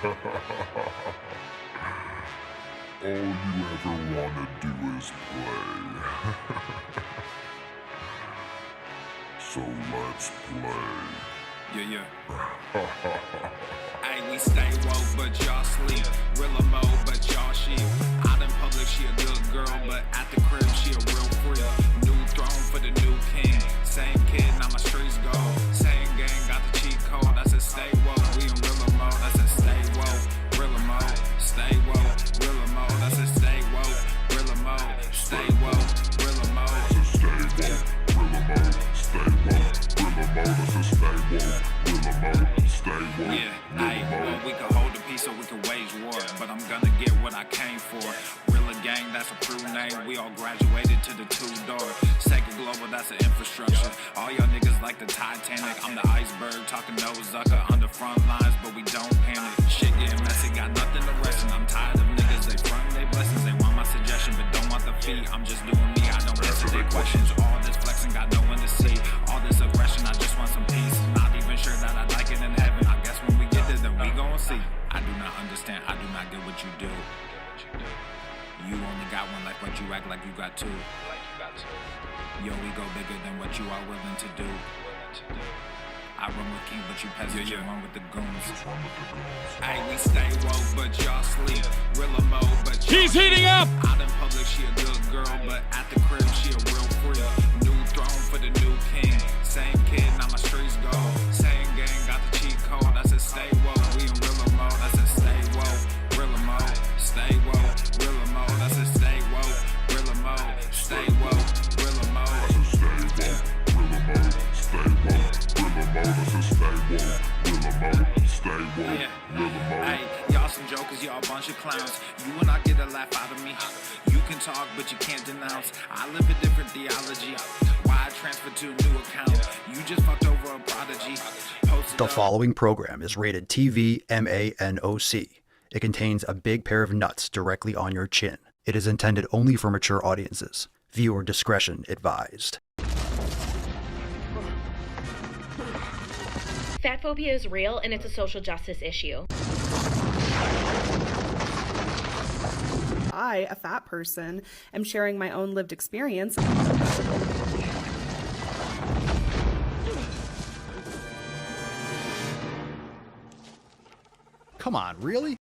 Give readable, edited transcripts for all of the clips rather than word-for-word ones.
All you ever wanna do is play. So let's play. Yeah. Hey, we stay woke, but y'all sleep. Real mode, but y'all sheep. Out in public, she a good girl, but at the crib, she a real freak. New throne for the new king. Same kid, now my streets go. Same gang, got the cheat code. I said stay woke, we in real mode. I said stay woke, real mode. Stay woke, real mode. I said stay woke, real mode. Stay woke, real mode. Stay woke, real mode. Stay woke, real mode. I said stay woke, real mode. Stay woke. Yeah, hey, well, we can hold the peace or we can wage war, but I'm gonna get what I came for. Rilla gang, that's a true name. We all graduated to the two-door. Sacred Global, that's an infrastructure. All y'all niggas like the Titanic. I'm the iceberg, talking no Zucker on the front lines, but we don't panic. Shit getting messy, got nothing to rest in. I'm tired of niggas, they frontin' they blessings. They want my suggestion, but don't want the fee. I'm just doing me, I don't answer their questions. All this flexing, got no one to see. All this aggression, I just want some peace. Not even sure that I like it in heaven. I guess when we get there, then we gon' see. I do not understand, I do not get what you do. You only got one life, but you act like you got two. Yo, we go bigger than what you are willing to do. I run with king, but you peasants, you run with the goons. Hey, we stay woke, but y'all sleep. Real mode, but y'all He's heating up! Out in public, she a good girl, but at the crib, she a real freak. New throne for the new king. Same kid, now my streets go. Same gang, got the cheat code. I said stay woke, we in real mode. I said stay woke, real mode. Stay woke, real mode. I said stay woke, real mode. Stay woke, real mode. I said stay woke, real mode. Stay woke, real mode. I said stay woke, real mode. Stay woke, real mode. Hey, y'all some jokers, y'all a bunch of clowns. You will not get a laugh out of me. You can talk, but you can't denounce. I live a different theology. Why I transferred to a new account? You just fucked over a prodigy. The following program is rated TV MANOC. It contains a big pair of nuts directly on your chin. It is intended only for mature audiences. Viewer discretion advised. Fat phobia is real and it's a social justice issue. I, a fat person, am sharing my own lived experience. Come on, really?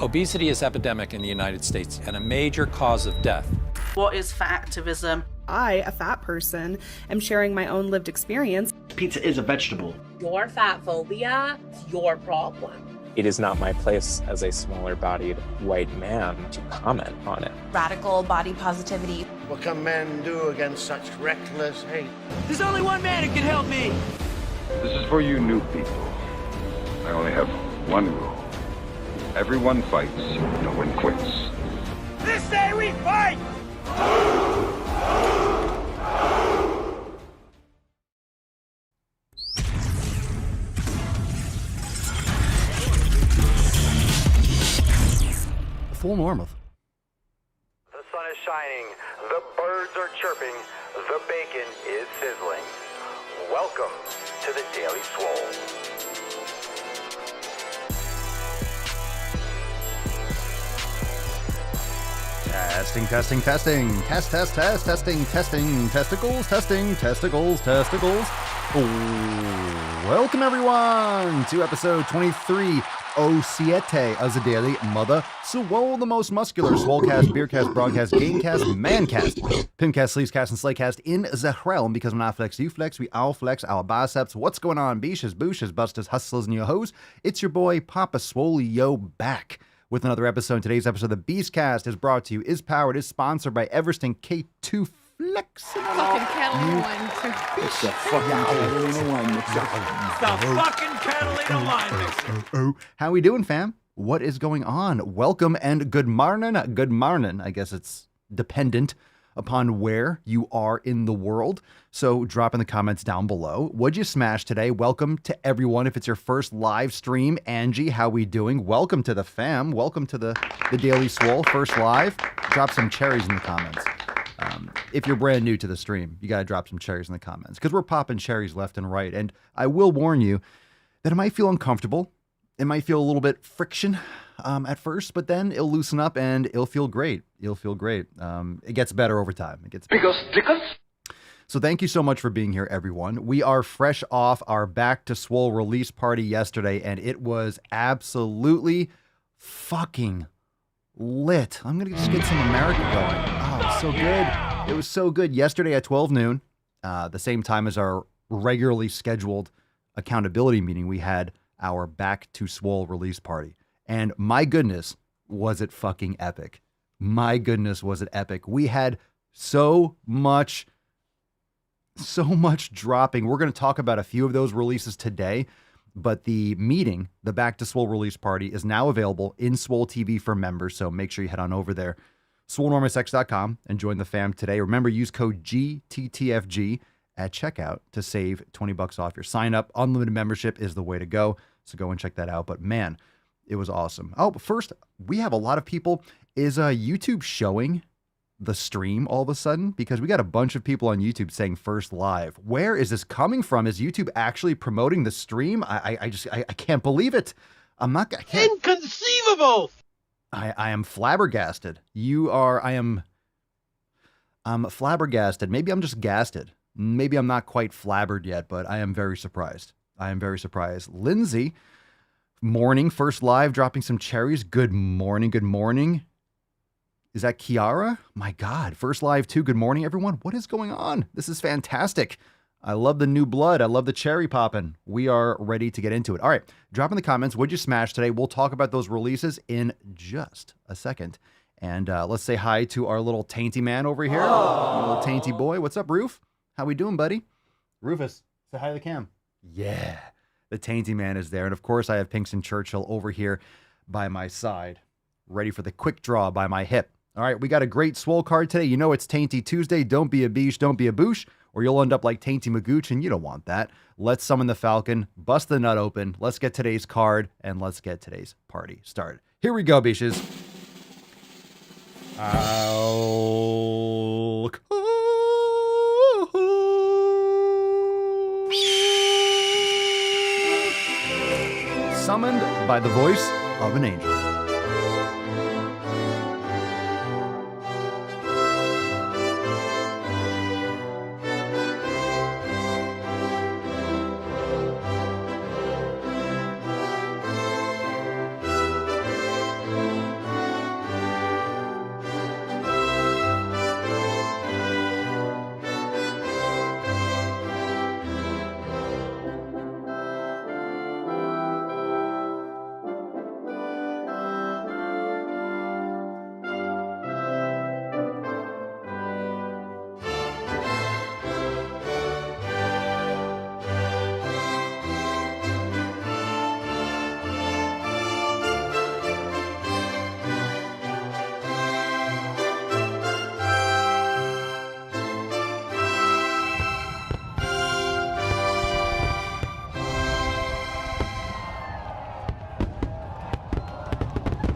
Obesity is epidemic in the United States and a major cause of death. What is fat activism? I, a fat person, am sharing my own lived experience. Pizza is a vegetable. Your fat phobia is your problem. It is not my place as a smaller-bodied white man to comment on it. Radical body positivity. What can men do against such reckless hate? There's only one man who can help me. This is for you new people. I only have one rule. Everyone fights, no one quits. This day we fight! Full normal. The sun is shining, the birds are chirping, the bacon is sizzling. Welcome to the Daily Swole. Testing. Testing, testicles. Welcome everyone to episode 23 07 of the Daily Mother Swole, the most muscular Swolecast, Beercast, Broadcast, Gamecast, Mancast, Pimpcast, Sleevescast, and Slaycast in the realm, because when I flex, you flex, we all flex our biceps. What's going on, beaches, booshes, busters, hustlers, and your hoes? It's your boy, Papa Swole, yo, back with another episode. Today's episode of the Beastcast is brought to you, is powered, is sponsored by Everesting K2 Flex. Fucking Catalina wine. It's the fucking Catalina wine mixer. It's the fucking Catalina wine mixer. How we doing, fam? What is going on? Welcome and good morning. Good morning. I guess it's dependent upon where you are in the world. So drop in the comments down below. What'd you smash today? Welcome to everyone. If it's your first live stream, Angie, how we doing? Welcome to the fam. Welcome to the Daily Swole, first live. Drop some cherries in the comments. If you're brand new to the stream, you got to drop some cherries in the comments, because we're popping cherries left and right. And I will warn you that it might feel uncomfortable It might feel a little bit friction at first, but then it'll loosen up and it'll feel great. You'll feel great. It gets better over time. It gets better. So thank you so much for being here, everyone. We are fresh off our Back to Swole release party yesterday, and it was absolutely fucking lit. I'm going to just get some America going. Oh, it was so good. It was so good. Yesterday at 12 noon, the same time as our regularly scheduled accountability meeting, we had our Back to Swole release party. And my goodness, was it fucking epic. My goodness, was it epic. We had so much dropping. We're going to talk about a few of those releases today, but the meeting, the Back to Swole release party, is now available in Swole TV for members, so make sure you head on over there, swolenormousx.com, and join the fam today. Remember, use code GTTFG at checkout to save $20 off your sign up. Unlimited membership is the way to go, so go and check that out. But man, it was awesome. Oh, but first, we have a lot of people. Is YouTube showing the stream all of a sudden? Because we got a bunch of people on YouTube saying first live. Where is this coming from? Is YouTube actually promoting the stream? I can't believe it. Inconceivable. I am flabbergasted. I'm flabbergasted. Maybe I'm just gasted. Maybe I'm not quite flabbered yet, but I am very surprised. Lindsay, morning, first live, dropping some cherries. Good morning. Is that Kiara? My God, first live too. Good morning, everyone. What is going on? This is fantastic. I love the new blood. I love the cherry popping. We are ready to get into it. All right, drop in the comments. What'd you smash today? We'll talk about those releases in just a second. And let's say hi to our little tainty man over here. Little tainty boy. What's up, Roof? How we doing, buddy? Rufus, say hi to the cam. Yeah, the tainty man is there. And of course, I have Pinkston Churchill over here by my side, ready for the quick draw by my hip. All right, we got a great Swole card today. You know it's Tainty Tuesday. Don't be a beesh, don't be a boosh, or you'll end up like Tainty Magooch, and you don't want that. Let's summon the Falcon, bust the nut open. Let's get today's card, and let's get today's party started. Here we go, beeshes. Summoned by the voice of an angel.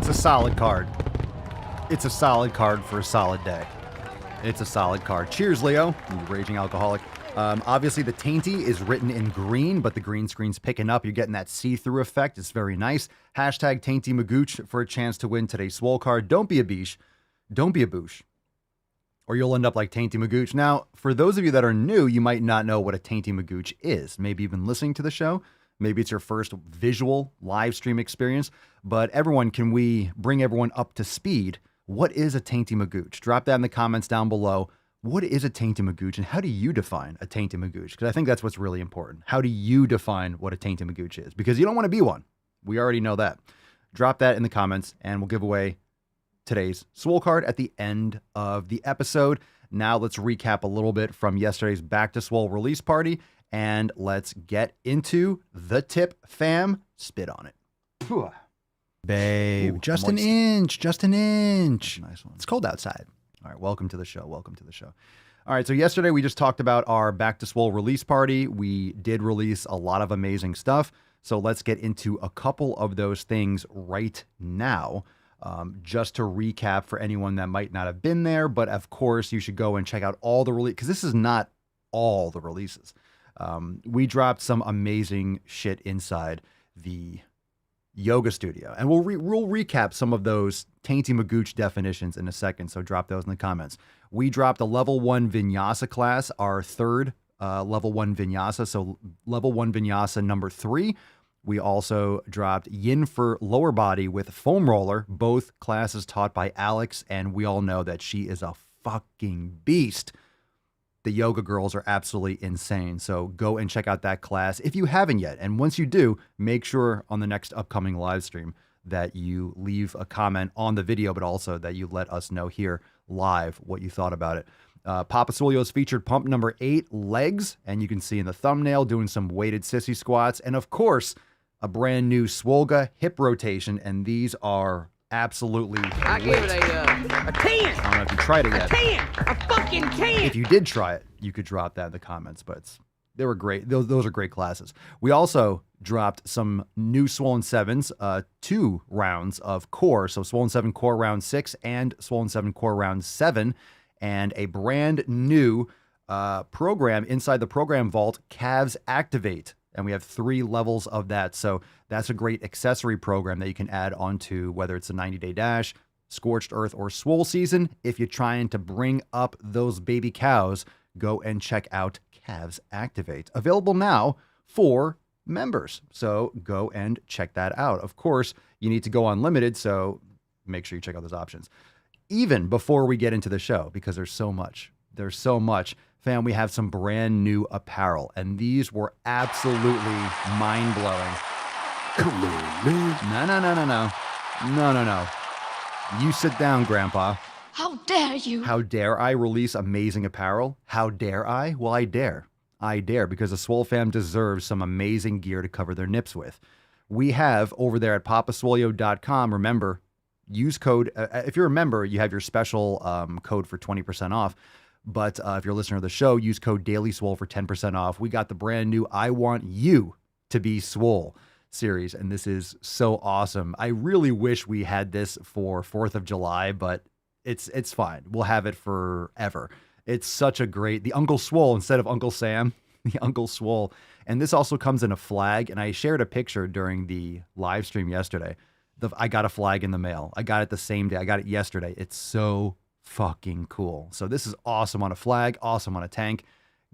It's a solid card. It's a solid card for a solid day. It's a solid card. Cheers, Leo, you raging alcoholic. Obviously, the Tainty is written in green, but the green screen's picking up. You're getting that see-through effect. It's very nice. Hashtag Tainty Magooch for a chance to win today's Swole card. Don't be a beesh. Don't be a boosh. Or you'll end up like Tainty Magooch. Now, for those of you that are new, you might not know what a Tainty Magooch is. Maybe you've been listening to the show. Maybe it's your first visual live stream experience. But everyone, can we bring everyone up to speed? What is a Tainty Magooch? Drop that in the comments down below. What is a Tainty Magooch, and how do you define a Tainty Magooch? Because I think that's what's really important. How do you define what a Tainty Magooch is? Because you don't want to be one. We already know that. Drop that in the comments, and we'll give away today's Swole card at the end of the episode. Now let's recap a little bit from yesterday's Back to Swole release party, and let's get into the tip, fam. Spit on it. Babe, ooh, just moist. An inch. Nice one. It's cold outside. All right, welcome to the show. All right, so yesterday we just talked about our Back to Swole release party. We did release a lot of amazing stuff, so let's get into a couple of those things right now. Just to recap for anyone that might not have been there, but of course you should go and check out all the release, because this is not all the releases. We dropped some amazing shit inside the yoga studio. And we'll recap some of those Tainty Magooch definitions in a second, so drop those in the comments. We dropped a level 1 vinyasa class, our third level 1 vinyasa, so level 1 vinyasa number 3. We also dropped yin for lower body with foam roller, both classes taught by Alex, and we all know that she is a fucking beast. The yoga girls are absolutely insane. So go and check out that class if you haven't yet. And once you do, make sure on the next upcoming live stream that you leave a comment on the video, but also that you let us know here live what you thought about it. Papa Swolio's featured pump number 8, legs. And you can see in the thumbnail doing some weighted sissy squats. And of course, a brand new Swolga hip rotation. And these are absolutely I give it a 10. I don't know if you tried it yet. A 10. A fucking 10. If you did try it, you could drop that in the comments, but they were great. Those are great classes. We also dropped some new Swollen 7s, 2 rounds of core. So Swollen 7 core round 6 and Swollen 7 core round 7, and a brand new program inside the program vault, Calves Activate. And we have 3 levels of that. So that's a great accessory program that you can add onto whether it's a 90-day dash, Scorched Earth, or Swole season. If you're trying to bring up those baby cows, go and check out Calves Activate. Available now for members. So go and check that out. Of course, you need to go unlimited, so make sure you check out those options. Even before we get into the show, because there's so much. There's so much. Fam, we have some brand new apparel, and these were absolutely mind-blowing. Come on, man. No. You sit down, Grandpa. How dare you? How dare I release amazing apparel? How dare I? Well, I dare. I dare, because the Swole fam deserves some amazing gear to cover their nips with. We have over there at papaswolio.com, remember, use code, if you're a member, you have your special code for 20% off. But if you're a listener to the show, use code DailySwole for 10% off. We got the brand new I Want You to Be Swole series, and this is so awesome. I really wish we had this for 4th of July, but it's fine. We'll have it forever. It's such a great, the Uncle Swole instead of Uncle Sam, the Uncle Swole. And this also comes in a flag, and I shared a picture during the live stream yesterday. I got a flag in the mail. I got it the same day. I got it yesterday. It's so fucking cool. So this is awesome on a flag, awesome on a tank.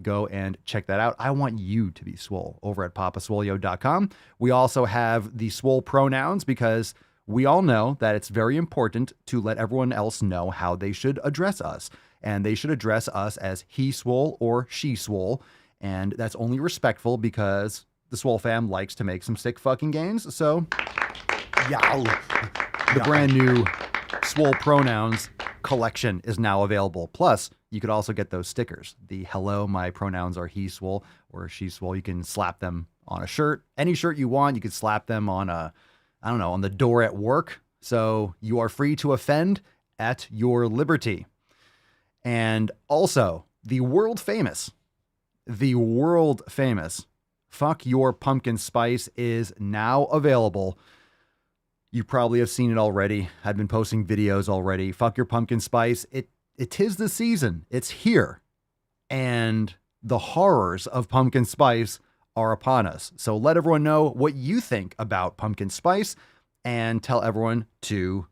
Go and check that out. I Want You to Be Swole over at papaswolio.com. We also have the Swole pronouns, because we all know that it's very important to let everyone else know how they should address us. And they should address us as he swole or she swole. And that's only respectful because the Swole fam likes to make some sick fucking gains. So, the brand new Swole pronouns collection is now available. Plus, you could also get those stickers. The hello, my pronouns are he swole or she swole. You can slap them on a shirt, any shirt you want. You could slap them on on the door at work. So you are free to offend at your liberty. And also the world famous Fuck Your Pumpkin Spice is now available. You probably have seen it already. I've been posting videos already. Fuck Your Pumpkin Spice. It is the season. It's here. And the horrors of pumpkin spice are upon us. So let everyone know what you think about pumpkin spice and tell everyone to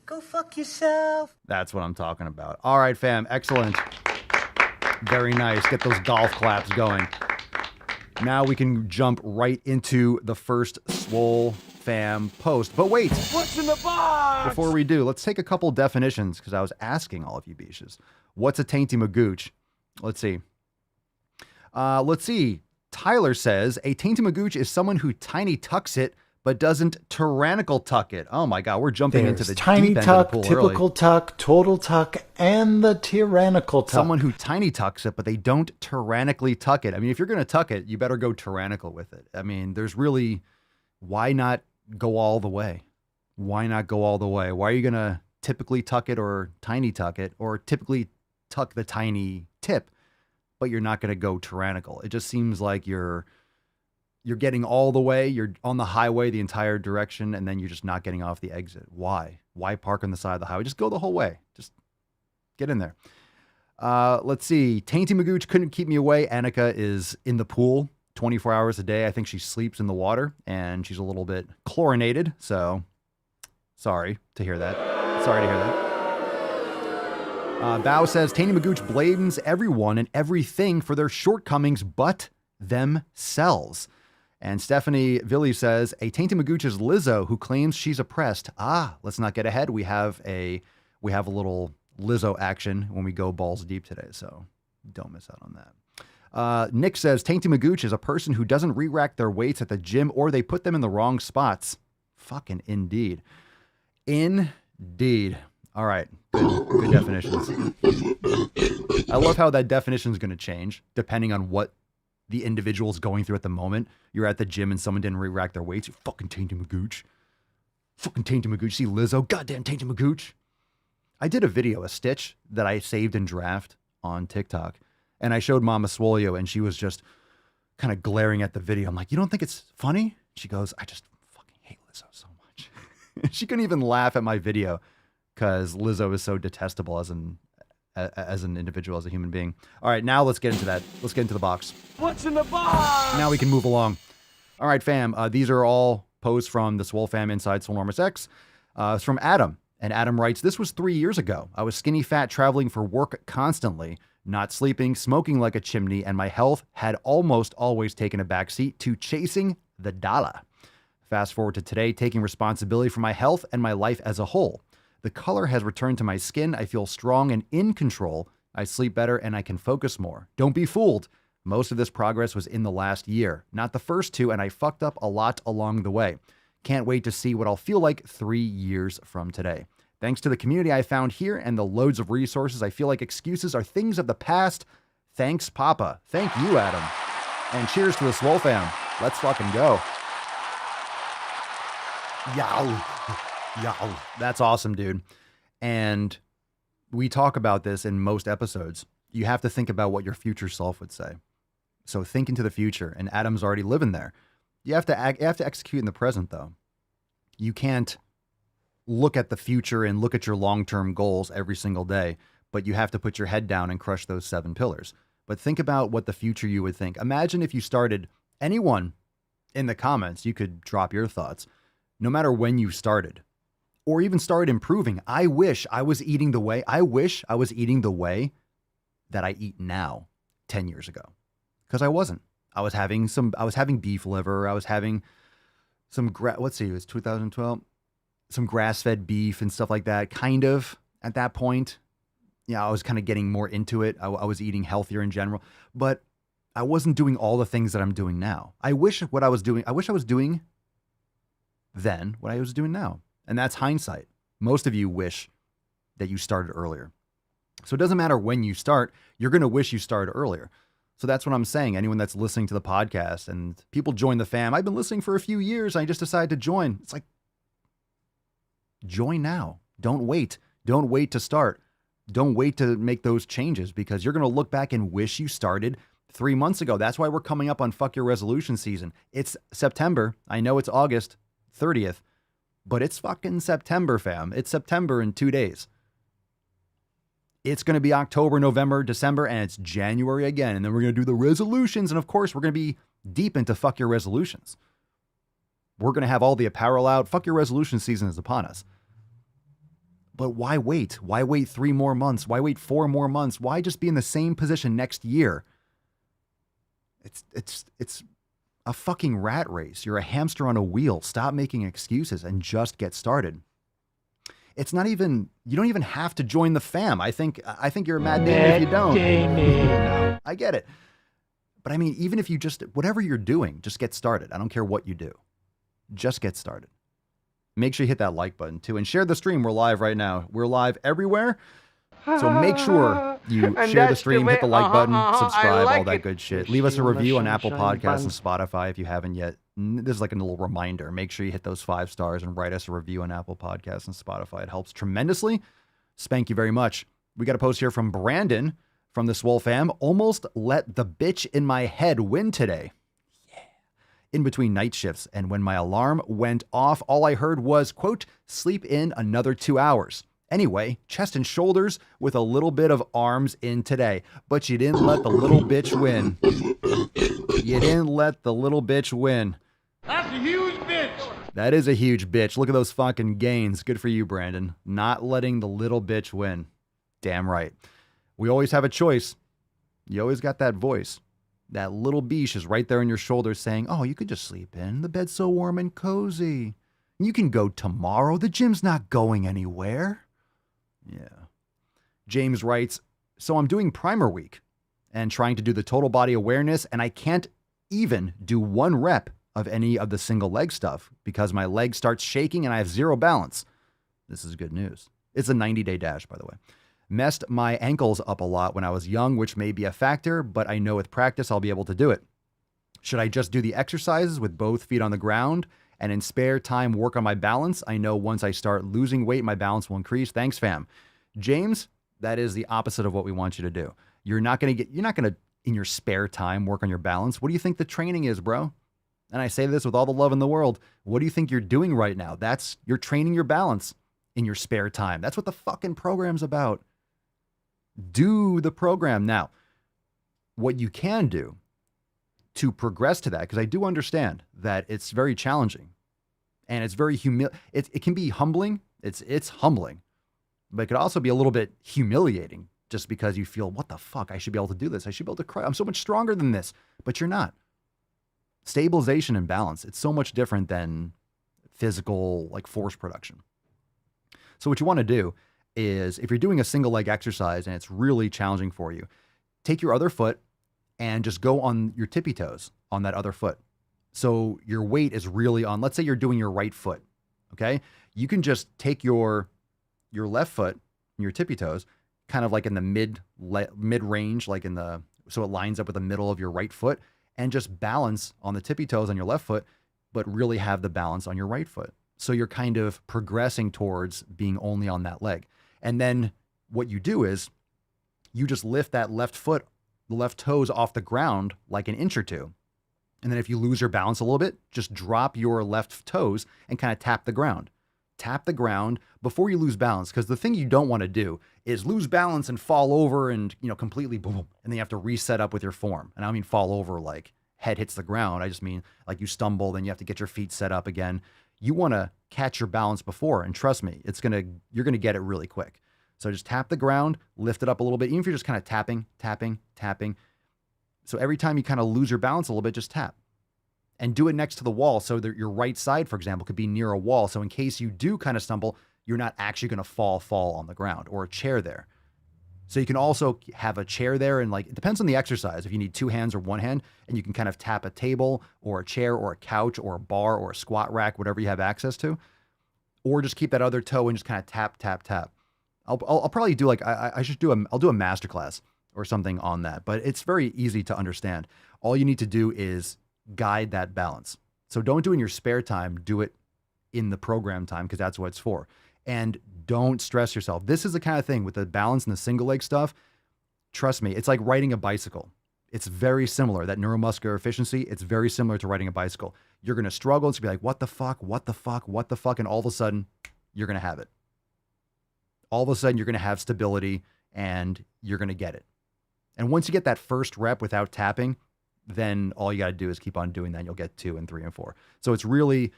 go fuck yourself. That's what I'm talking about. All right, fam. Excellent. Very nice. Get those golf claps going. Now we can jump right into the first Swole fam post. But wait. What's in the box? Before we do, let's take a couple definitions, because I was asking all of you beaches. What's a tainty magooch? Let's see. Tyler says, a tainty magooch is someone who tiny tucks it, but doesn't tyrannical tuck it. Oh my God, we're jumping into the tiny deep end tuck, of the pool typical early. tuck, total tuck, and the tyrannical tuck. Someone who tiny tucks it, but they don't tyrannically tuck it. I mean, if you're going to tuck it, you better go tyrannical with it. I mean, there's really, why not go all the way? Why not go all the way? Why are you going to typically tuck it or tiny tuck it, or typically tuck the tiny tip, but you're not going to go tyrannical? It just seems like you're getting all the way, you're on the highway the entire direction, and then you're just not getting off the exit. Why? Why park on the side of the highway? Just go the whole way. Just get in there. Let's see. Tainty Magooch couldn't keep me away. Annika is in the pool 24 hours a day. I think she sleeps in the water, and she's a little bit chlorinated. So sorry to hear that. Sorry to hear that. Bao says, Taney Magooch blames everyone and everything for their shortcomings but themselves. And Stephanie Villi says, a Tainted Magooch is Lizzo who claims she's oppressed. Let's not get ahead. We have a little Lizzo action when we go balls deep today, so don't miss out on that. Nick says, Tainted Magooch is a person who doesn't re-rack their weights at the gym or they put them in the wrong spots. Fucking indeed. Indeed. All right. Good definitions. I love how that definition is going to change depending on what the individual is going through at the moment. You're at the gym and someone didn't re-rack their weights. You fucking Tainted Magooch. Fucking Tainted Magooch. See Lizzo? Goddamn Tainted Magooch. I did a video, a stitch that I saved in draft on TikTok. And I showed Mama Swole, and she was just kind of glaring at the video. I'm like, you don't think it's funny? She goes, I just fucking hate Lizzo so much. She couldn't even laugh at my video because Lizzo is so detestable as an individual, as a human being. All right, now let's get into that. Let's get into the box. What's in the box? Now we can move along. All right, fam. These are all posts from the Swole fam inside Swolenormous X. It's from Adam. And Adam writes, this was 3 years ago. I was skinny fat, traveling for work constantly, not sleeping, smoking like a chimney, and my health had almost always taken a backseat to chasing the dollar. Fast forward to today, taking responsibility for my health and my life as a whole. The color has returned to my skin. I feel strong and in control. I sleep better and I can focus more. Don't be fooled. Most of this progress was in the last year, not the first two, and I fucked up a lot along the way. Can't wait to see what I'll feel like 3 years from today. Thanks to the community I found here and the loads of resources, I feel like excuses are things of the past. Thanks, Papa. Thank you, Adam. And cheers to the Swole fam. Let's fucking go. Yow. Yow. That's awesome, dude. And we talk about this in most episodes. You have to think about what your future self would say. So think into the future, and Adam's already living there. You have to execute in the present, though. You can't look at the future and look at your long-term goals every single day, but you have to put your head down and crush those 7 pillars. But think about what the future you would think. Imagine if you started, anyone in the comments, you could drop your thoughts, no matter when you started, or even started improving. I wish I was eating the way that I eat now 10 years ago, because I wasn't. I was having beef liver. I was having some, it was 2012, some grass-fed beef and stuff like that. Kind of at that point, yeah, I was kind of getting more into it. I was eating healthier in general, but I wasn't doing all the things that I'm doing now. I wish I was doing then what I was doing now. And that's hindsight. Most of you wish that you started earlier. So it doesn't matter when you start, you're going to wish you started earlier. So that's what I'm saying. Anyone that's listening to the podcast and people join the fam, I've been listening for a few years. I just decided to join. It's like, join now. Don't wait. Don't wait to start. Don't wait to make those changes, because you're going to look back and wish you started 3 months ago. That's why we're coming up on Fuck Your Resolution season. It's September. I know it's August 30th, but it's fucking September, fam. It's September in 2 days. It's going to be October, November, December, and it's January again. And then we're going to do the resolutions. And of course, we're going to be deep into Fuck Your Resolutions. We're going to have all the apparel out. Fuck Your Resolution season is upon us. But why wait? Why wait 3 more months? Why wait 4 more months? Why just be in the same position next year? It's a fucking rat race. You're a hamster on a wheel. Stop making excuses and just get started. It's not even, you don't even have to join the fam. I think you're a mad Damon if you don't. No, I get it. But I mean, even if you just, whatever you're doing, just get started. I don't care what you do. Just get started. Make sure you hit that like button too, and share the stream. We're live right now. We're live everywhere. So make sure you share the stream, hit the like button, subscribe, all that good shit. Leave us a review on Apple Podcasts and Spotify if you haven't yet. This is like a little reminder. Make sure you hit those 5 stars and write us a review on Apple Podcasts and Spotify. It helps tremendously. Spank you very much. We got a post here from Brandon from the Swole fam. Almost let the bitch in my head win today. Yeah. In between night shifts, and when my alarm went off, all I heard was, quote, sleep in another 2 hours. Anyway, chest and shoulders with a little bit of arms in today. But you didn't let the little bitch win. You didn't let the little bitch win. That's a huge bitch. That is a huge bitch. Look at those fucking gains. Good for you, Brandon. Not letting the little bitch win. Damn right. We always have a choice. You always got that voice. That little biche is right there on your shoulder saying, oh, you could just sleep in. The bed's so warm and cozy. You can go tomorrow. The gym's not going anywhere. Yeah. James writes, so I'm doing primer week and trying to do the total body awareness, and I can't even do 1 rep of any of the single leg stuff because my leg starts shaking and I have 0 balance. This is good news. It's a 90-day dash, by the way. Messed my ankles up a lot when I was young, which may be a factor, but I know with practice I'll be able to do it. Should I just do the exercises with both feet on the ground and in spare time work on my balance? I know once I start losing weight, my balance will increase. Thanks, fam. James, that is the opposite of what we want you to do. You're not going to, in your spare time, work on your balance. What do you think the training is, bro? And I say this with all the love in the world. What do you think you're doing right now? You're training your balance in your spare time. That's what the fucking program's about. Do the program. Now, what you can do to progress to that, because I do understand that it's very challenging and it's very it can be humbling. It's humbling, but it could also be a little bit humiliating just because you feel, what the fuck? I should be able to do this. I should be able to cry. I'm so much stronger than this, but you're not. Stabilization and balance. It's so much different than physical, like force production. So what you want to do is, if you're doing a single leg exercise and it's really challenging for you, take your other foot and just go on your tippy toes on that other foot. So your weight is really on, let's say you're doing your right foot. Okay. You can just take your left foot and your tippy toes kind of like in the mid range, like so it lines up with the middle of your right foot, and just balance on the tippy toes on your left foot, but really have the balance on your right foot. So you're kind of progressing towards being only on that leg. And then what you do is you just lift that left foot, the left toes off the ground like an inch or two. And then if you lose your balance a little bit, just drop your left toes and kind of tap the ground. Tap the ground before you lose balance. Because the thing you don't want to do is lose balance and fall over and, completely boom. And then you have to reset up with your form. And I don't mean fall over like head hits the ground. I just mean like you stumble, then you have to get your feet set up again. You want to catch your balance before, and trust me, you're going to get it really quick. So just tap the ground, lift it up a little bit, even if you're just kind of tapping. So every time you kind of lose your balance a little bit, just tap. And do it next to the wall so that your right side, for example, could be near a wall. So in case you do kind of stumble, you're not actually going to fall on the ground, or a chair there. So you can also have a chair there, and it depends on the exercise. If you need 2 hands or 1 hand, and you can kind of tap a table or a chair or a couch or a bar or a squat rack, whatever you have access to, or just keep that other toe and just kind of tap. I'll probably do I'll do a masterclass or something on that, but it's very easy to understand. All you need to do is guide that balance. So don't do it in your spare time, do it in the program time, because that's what it's for. And don't stress yourself. This is the kind of thing with the balance and the single leg stuff. Trust me, it's like riding a bicycle. It's very similar. That neuromuscular efficiency, it's very similar to riding a bicycle. You're going to struggle. It's going to be like, what the fuck? And all of a sudden, you're going to have it. All of a sudden, you're going to have stability and you're going to get it. And once you get that first rep without tapping, then all you got to do is keep on doing that. And you'll get 2 and 3 and 4. So it's really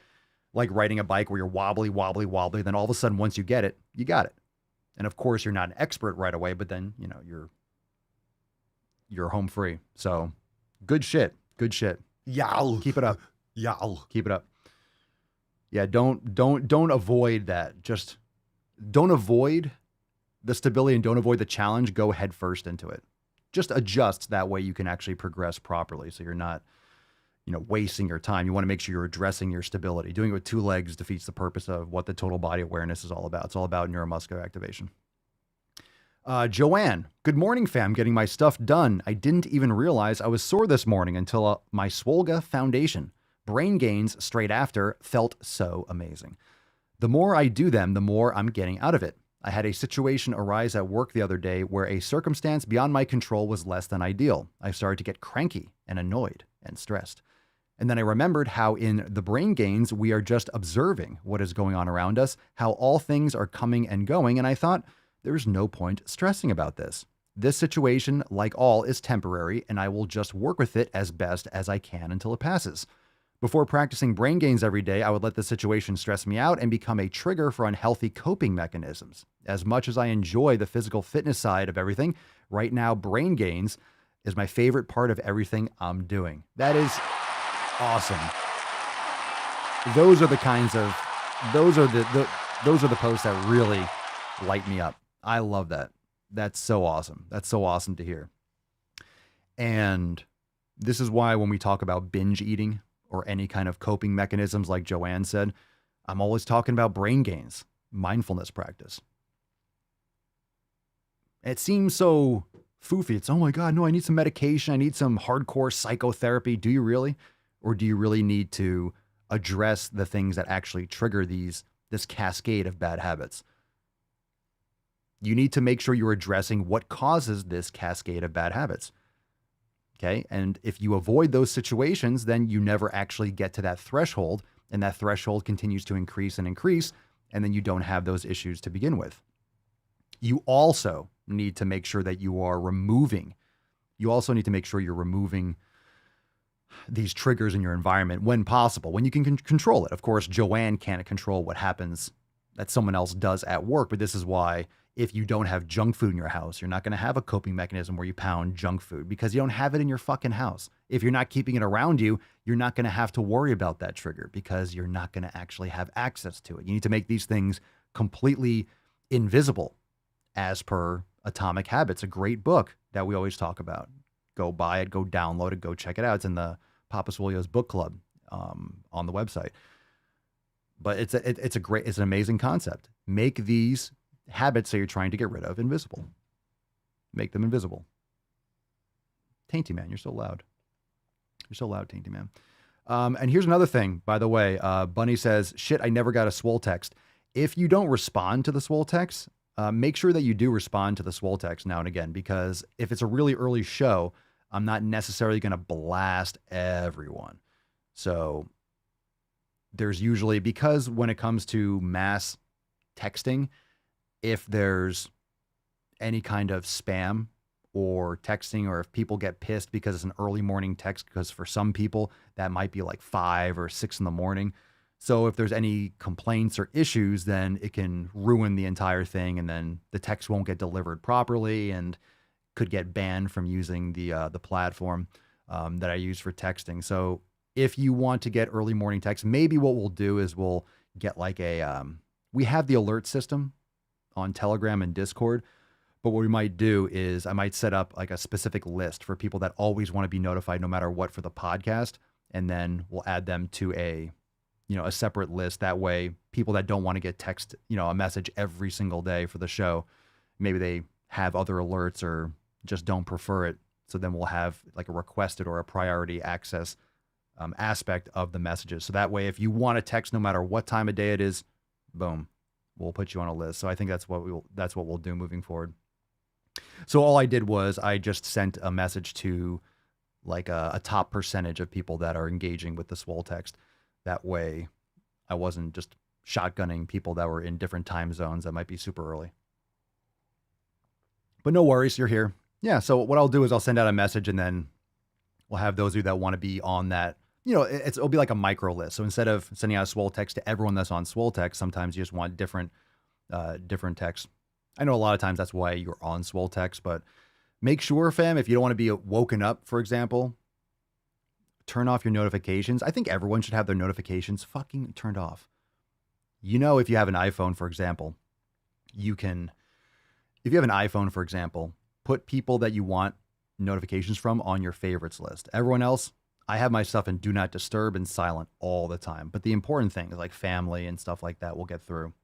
like riding a bike where you're wobbly. Then all of a sudden, once you get it, you got it. And of course, you're not an expert right away, but then, you're home free. So good shit. Yow. Keep it up. Yow. Keep it up. Yeah. Don't avoid that. Just don't avoid the stability and don't avoid the challenge. Go head first into it. Just adjust. That way you can actually progress properly. So you're not, wasting your time. You want to make sure you're addressing your stability. Doing it with 2 legs defeats the purpose of what the total body awareness is all about. It's all about neuromuscular activation. Joanne, good morning, fam. Getting my stuff done. I didn't even realize I was sore this morning until my Swole foundation. Brain gains straight after felt so amazing. The more I do them, the more I'm getting out of it. I had a situation arise at work the other day where a circumstance beyond my control was less than ideal. I started to get cranky and annoyed and stressed. And then I remembered how in the brain gains, we are just observing what is going on around us, how all things are coming and going. And I thought, there's no point stressing about this. This situation, like all, is temporary, and I will just work with it as best as I can until it passes. Before practicing brain gains every day, I would let the situation stress me out and become a trigger for unhealthy coping mechanisms. As much as I enjoy the physical fitness side of everything, right now, brain gains is my favorite part of everything I'm doing. That is awesome. Those are the posts that really light me up. I love that. That's so awesome. That's so awesome to hear. And this is why when we talk about binge eating or any kind of coping mechanisms, like Joanne said, I'm always talking about brain gains, mindfulness practice. It seems so foofy. It's, oh my God, no, I need some medication. I need some hardcore psychotherapy. Do you really? Or do you really need to address the things that actually trigger this cascade of bad habits? You need to make sure you're addressing what causes this cascade of bad habits. Okay. And if you avoid those situations, then you never actually get to that threshold, and that threshold continues to increase and increase. And then you don't have those issues to begin with. You also need to make sure that you are removing these triggers in your environment when possible, when you can control it. Of course, Joanne can't control what happens that someone else does at work, but this is why if you don't have junk food in your house, you're not going to have a coping mechanism where you pound junk food, because you don't have it in your fucking house. If you're not keeping it around you, you're not going to have to worry about that trigger, because you're not going to actually have access to it. You need to make these things completely invisible, as per Atomic Habits, a great book that we always talk about. Go buy it, go download it, go check it out. It's in the Papa Swolio's book club on the website. But it's an amazing concept. Make these habits that you're trying to get rid of invisible. Make them invisible. Tainty Man, you're so loud. You're so loud, Tainty Man. And here's another thing, by the way. Bunny says, shit, I never got a Swole text. If you don't respond to the Swole text, make sure that you do respond to the Swole text now and again, because if it's a really early show, I'm not necessarily going to blast everyone. So there's usually, because when it comes to mass texting, if there's any kind of spam or texting, or if people get pissed because it's an early morning text, because for some people that might be like 5 or 6 in the morning. So if there's any complaints or issues, then it can ruin the entire thing, and then the text won't get delivered properly and could get banned from using the platform that I use for texting. So if you want to get early morning text, maybe what we'll do is we'll get like we have the alert system on Telegram and Discord, but what we might do is I might set up like a specific list for people that always want to be notified no matter what for the podcast, and then we'll add them to a separate list. That way, people that don't want to get a message every single day for the show, maybe they have other alerts or just don't prefer it. So then we'll have like a requested or a priority access aspect of the messages. So that way, if you want to text no matter what time of day it is, boom, we'll put you on a list. So I think that's what we'll do moving forward. So all I did was I just sent a message to like a top percentage of people that are engaging with the Swole text. That way I wasn't just shotgunning people that were in different time zones that might be super early. But no worries, you're here. Yeah, so what I'll do is I'll send out a message, and then we'll have those of you that want to be on that. It'll be like a micro list. So instead of sending out a Swole text to everyone that's on Swole text, sometimes you just want different texts. I know a lot of times that's why you're on Swole text, but make sure, fam, if you don't want to be woken up, for example, turn off your notifications. I think everyone should have their notifications fucking turned off. If you have an iPhone, for example, if you have an iPhone, for example, put people that you want notifications from on your favorites list. Everyone else, I have my stuff in do not disturb and silent all the time. But the important things like family and stuff like that, we'll get through.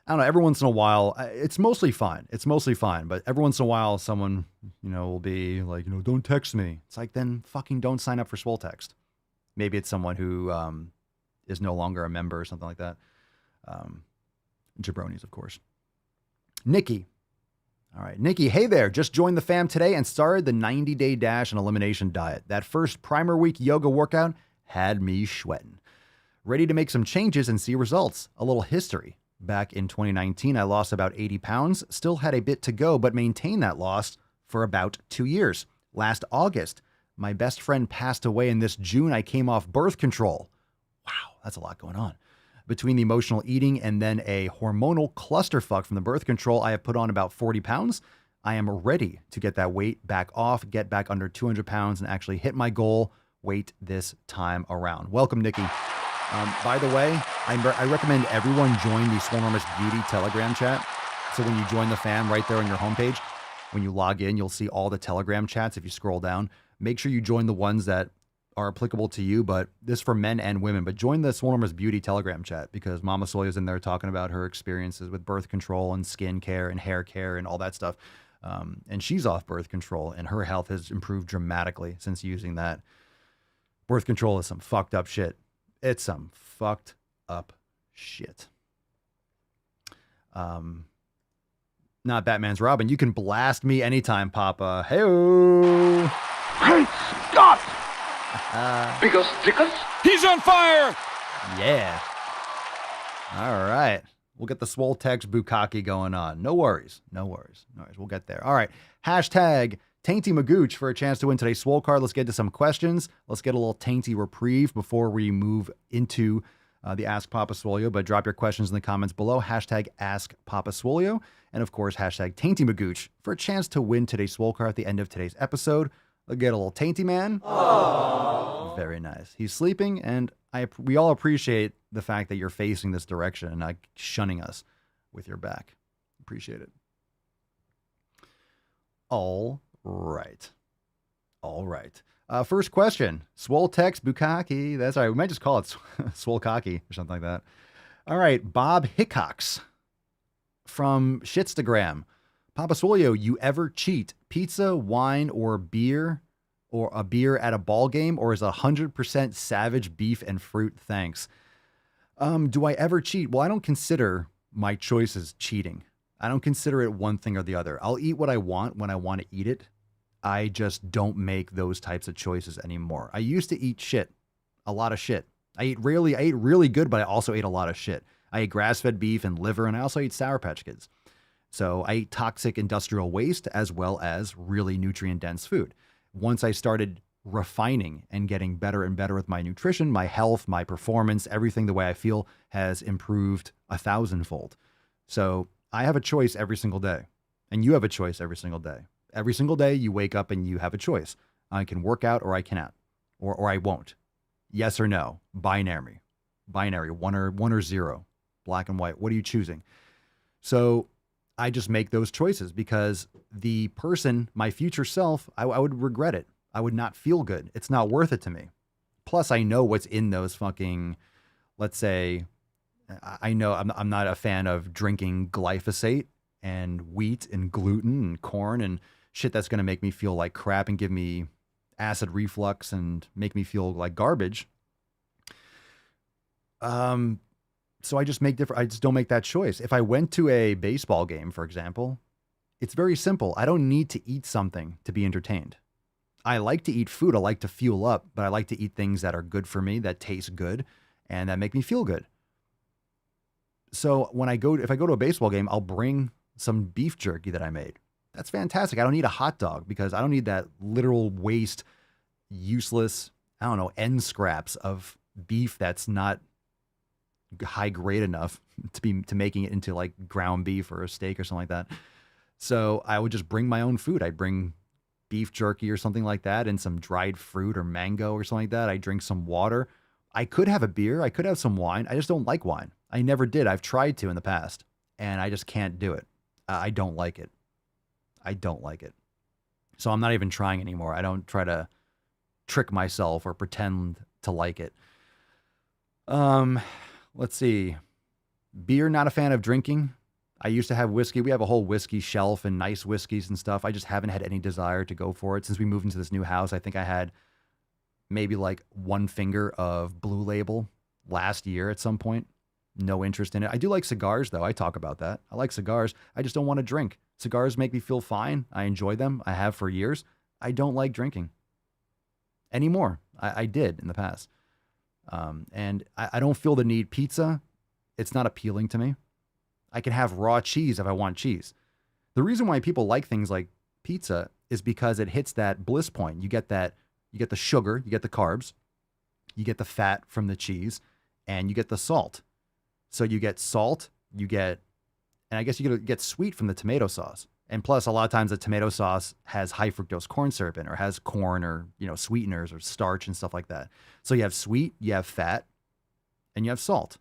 I don't know, every once in a while, it's mostly fine. But every once in a while, someone, will be like, don't text me. It's like, then fucking don't sign up for Swole text. Maybe it's someone who is no longer a member or something like that. Jabronis, of course. Nikki. All right, Nikki, hey there. Just joined the fam today and started the 90-day dash and elimination diet. That first primer week yoga workout had me sweating. Ready to make some changes and see results. A little history. back in 2019. I lost about 80 pounds, still had a bit to go, but maintained that loss for about 2 years. Last August, my best friend passed away, and this June I came off birth control. Wow, that's a lot going on. Between the emotional eating and then a hormonal clusterfuck from the birth control, I have put on about 40 pounds. I am ready to get that weight back off, get back under 200 pounds, and actually hit my goal weight this time around. Welcome, Nikki. By the way, I recommend everyone join the Swolenormous Beauty Telegram chat. So when you join the fam right there on your homepage, when you log in, you'll see all the Telegram chats if you scroll down. Make sure you join the ones that are applicable to you, but this is for men and women. But join the Swolenormous Beauty Telegram chat because Mama Soya's in there talking about her experiences with birth control and skin care and hair care and all that stuff. And she's off birth control, and her health has improved dramatically since using that. Birth control is some fucked up shit. It's some fucked up shit. Not Batman's Robin. You can blast me anytime, Papa. Hey-o. Great Scott! Because Dickens? He's on fire! Yeah. All right. We'll get the Swole text bukkake going on. No worries. No worries. No worries. We'll get there. All right. Hashtag Tainty Magooch for a chance to win today's Swole card. Let's get to some questions. Let's get a little tainty reprieve before we move into the Ask Papa Swolio. But drop your questions in the comments below. Hashtag Ask Papa Swolio. And of course, hashtag Tainty Magooch for a chance to win today's Swole card at the end of today's episode. We'll get a little tainty man. Aww. Very nice. He's sleeping, and we all appreciate the fact that you're facing this direction and not shunning us with your back. Appreciate it. All right. All right. First question. Swole text bukkake. That's all right. We might just call it Swole cocky or something like that. All right. Bob Hickox from Shitstagram. Papa Swolio, you ever cheat pizza, wine, or beer, or a beer at a ball game, or is 100% savage beef and fruit? Thanks. Do I ever cheat? Well, I don't consider my choices cheating. I don't consider it one thing or the other. I'll eat what I want when I want to eat it. I just don't make those types of choices anymore. I used to eat shit, a lot of shit. I ate really good, but I also ate a lot of shit. I ate grass-fed beef and liver, and I also ate Sour Patch Kids. So I ate toxic industrial waste as well as really nutrient-dense food. Once I started refining and getting better and better with my nutrition, my health, my performance, everything, the way I feel has improved 1,000-fold. So I have a choice every single day, and you have a choice every single day. Every single day you wake up and you have a choice. I can work out or I cannot, or I won't. Yes or no, binary, one or zero, black and white. What are you choosing? So I just make those choices because the person, my future self, I would regret it. I would not feel good. It's not worth it to me. Plus, I know what's in those fucking, let's say, I know I'm not a fan of drinking glyphosate and wheat and gluten and corn and shit that's going to make me feel like crap and give me acid reflux and make me feel like garbage. So I just don't make that choice. If I went to a baseball game, for example, it's very simple. I don't need to eat something to be entertained. I like to eat food. I like to fuel up, but I like to eat things that are good for me, that taste good, and that make me feel good. So if I go to a baseball game, I'll bring some beef jerky that I made. That's fantastic. I don't need a hot dog because I don't need that literal waste, useless, end scraps of beef that's not high grade enough to making it into like ground beef or a steak or something like that. So I would just bring my own food. I'd bring beef jerky or something like that and some dried fruit or mango or something like that. I drink some water. I could have a beer. I could have some wine. I just don't like wine. I never did. I've tried to in the past and I just can't do it. I don't like it. I don't like it. So I'm not even trying anymore. I don't try to trick myself or pretend to like it. Let's see. Beer, not a fan of drinking. I used to have whiskey. We have a whole whiskey shelf and nice whiskeys and stuff. I just haven't had any desire to go for it. Since we moved into this new house, I think I had maybe like one finger of Blue Label last year at some point. No interest in it. I do like cigars, though. I talk about that. I like cigars. I just don't want to drink. Cigars make me feel fine. I enjoy them. I have for years. I don't like drinking anymore. I did in the past. And I don't feel the need. Pizza, it's not appealing to me. I can have raw cheese if I want cheese. The reason why people like things like pizza is because it hits that bliss point. You get the sugar, you get the carbs, you get the fat from the cheese, and you get the salt. So you get salt, and I guess you get sweet from the tomato sauce. And plus, a lot of times the tomato sauce has high fructose corn syrup in it, or has corn or, sweeteners or starch and stuff like that. So you have sweet, you have fat, and you have salt.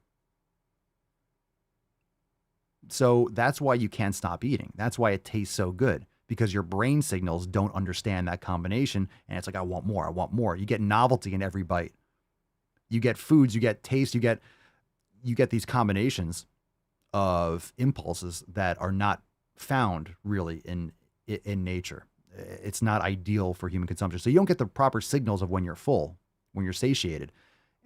So that's why you can't stop eating. That's why it tastes so good, because your brain signals don't understand that combination. And it's like, I want more, I want more. You get novelty in every bite. You get foods, you get taste, you get these combinations of impulses that are not found really in nature. It's not ideal for human consumption. So you don't get the proper signals of when you're full, when you're satiated.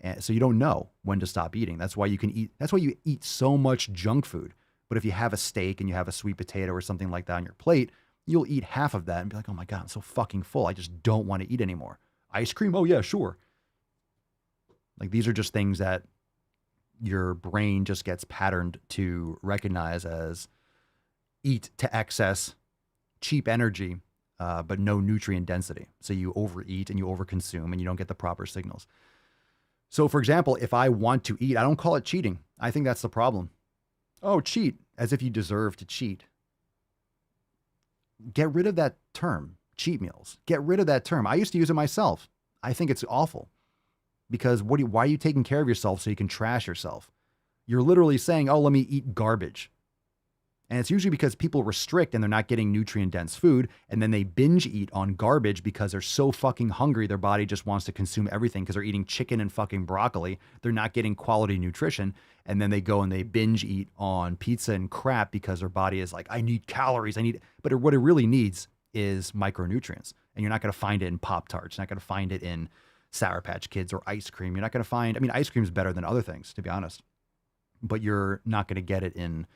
And so you don't know when to stop eating. That's why you eat so much junk food. But if you have a steak and you have a sweet potato or something like that on your plate, you'll eat half of that and be like, oh my God, I'm so fucking full. I just don't want to eat anymore. Ice cream? Oh yeah, sure. Like, these are just things that your brain just gets patterned to recognize as eat to excess, cheap energy, but no nutrient density. So you overeat and you overconsume and you don't get the proper signals. So for example, if I want to eat, I don't call it cheating. I think that's the problem. Oh, cheat, as if you deserve to cheat. Get rid of that term, cheat meals. Get rid of that term. I used to use it myself. I think it's awful, because why are you taking care of yourself so you can trash yourself? You're literally saying, oh, let me eat garbage. And it's usually because people restrict and they're not getting nutrient dense food. And then they binge eat on garbage because they're so fucking hungry. Their body just wants to consume everything because they're eating chicken and fucking broccoli. They're not getting quality nutrition. And then they go and they binge eat on pizza and crap because their body is like, I need calories. But what it really needs is micronutrients. And you're not going to find it in Pop-Tarts. You're not going to find it in Sour Patch Kids or ice cream. You're not going to find, ice cream is better than other things, to be honest. But you're not going to get it in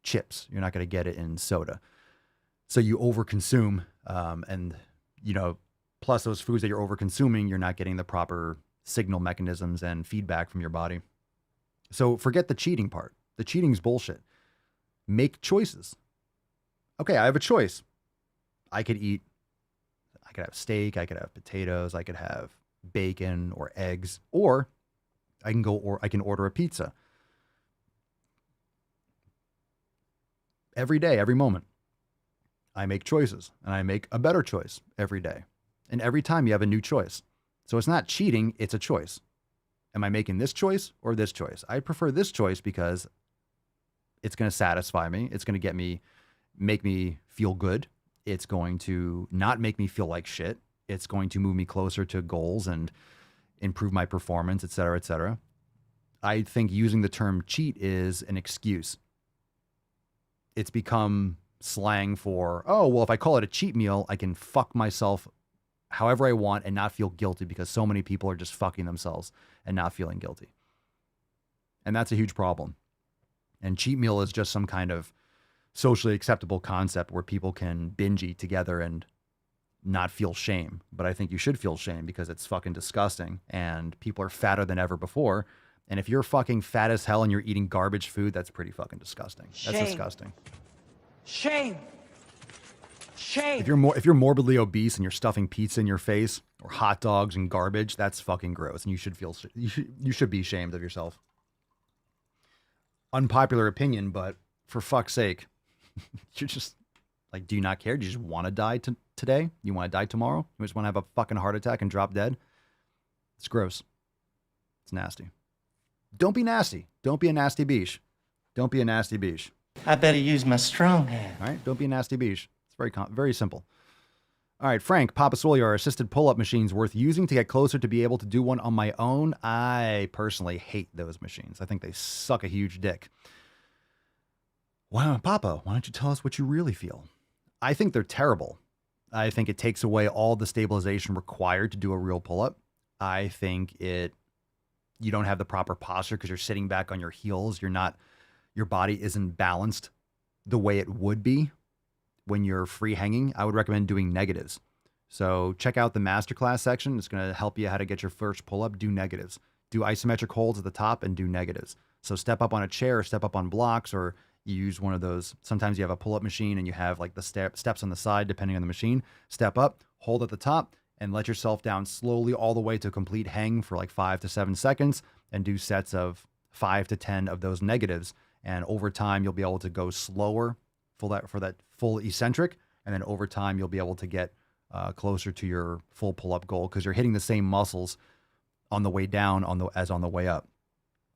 chips. You're not going to get it in soda. So you overconsume, and plus those foods that you're overconsuming, you're not getting the proper signal mechanisms and feedback from your body. So forget the cheating part. The cheating's bullshit. Make choices. Okay, I have a choice. I could have steak, I could have potatoes, I could have bacon or eggs, or I can order a pizza. Every day, every moment, I make choices, and I make a better choice every day. And every time you have a new choice. So it's not cheating, it's a choice. Am I making this choice or this choice? I prefer this choice because it's going to satisfy me. It's going to make me feel good. It's going to not make me feel like shit. It's going to move me closer to goals and improve my performance, et cetera, et cetera. I think using the term cheat is an excuse. It's become slang for, oh, well, if I call it a cheat meal, I can fuck myself however I want and not feel guilty, because so many people are just fucking themselves and not feeling guilty. And that's a huge problem. And cheat meal is just some kind of socially acceptable concept where people can binge eat together and not feel shame. But I think you should feel shame, because it's fucking disgusting and people are fatter than ever before. And if you're fucking fat as hell and you're eating garbage food, that's pretty fucking disgusting. That's disgusting. Shame. Shame. If you're morbidly obese and you're stuffing pizza in your face or hot dogs and garbage, that's fucking gross. And you should be ashamed of yourself. Unpopular opinion, but for fuck's sake, you're just like, do you not care? Do you just want to die today? You want to die tomorrow? You just want to have a fucking heart attack and drop dead? It's gross. It's nasty. Don't be nasty. Don't be a nasty beach. Don't be a nasty beach. I better use my strong hand. All right? Don't be a nasty beach. It's very simple. All right, Frank, Papa Swole, are assisted pull-up machines worth using to get closer to be able to do one on my own? I personally hate those machines. I think they suck a huge dick. Wow, Papa, why don't you tell us what you really feel? I think they're terrible. I think it takes away all the stabilization required to do a real pull-up. I think you don't have the proper posture because you're sitting back on your heels. Your body isn't balanced the way it would be when you're free hanging. I would recommend doing negatives. So check out the masterclass section. It's going to help you how to get your first pull-up. Do negatives. Do isometric holds at the top and do negatives. So step up on a chair, step up on blocks, or You use one of those. Sometimes you have a pull-up machine and you have like the steps on the side, depending on the machine. Step up, hold at the top, and let yourself down slowly all the way to a complete hang for like 5 to 7 seconds, and do sets of 5 to 10 of those negatives. And over time, you'll be able to go slower for that full eccentric. And then over time, you'll be able to get closer to your full pull-up goal, because you're hitting the same muscles on the way down as on the way up.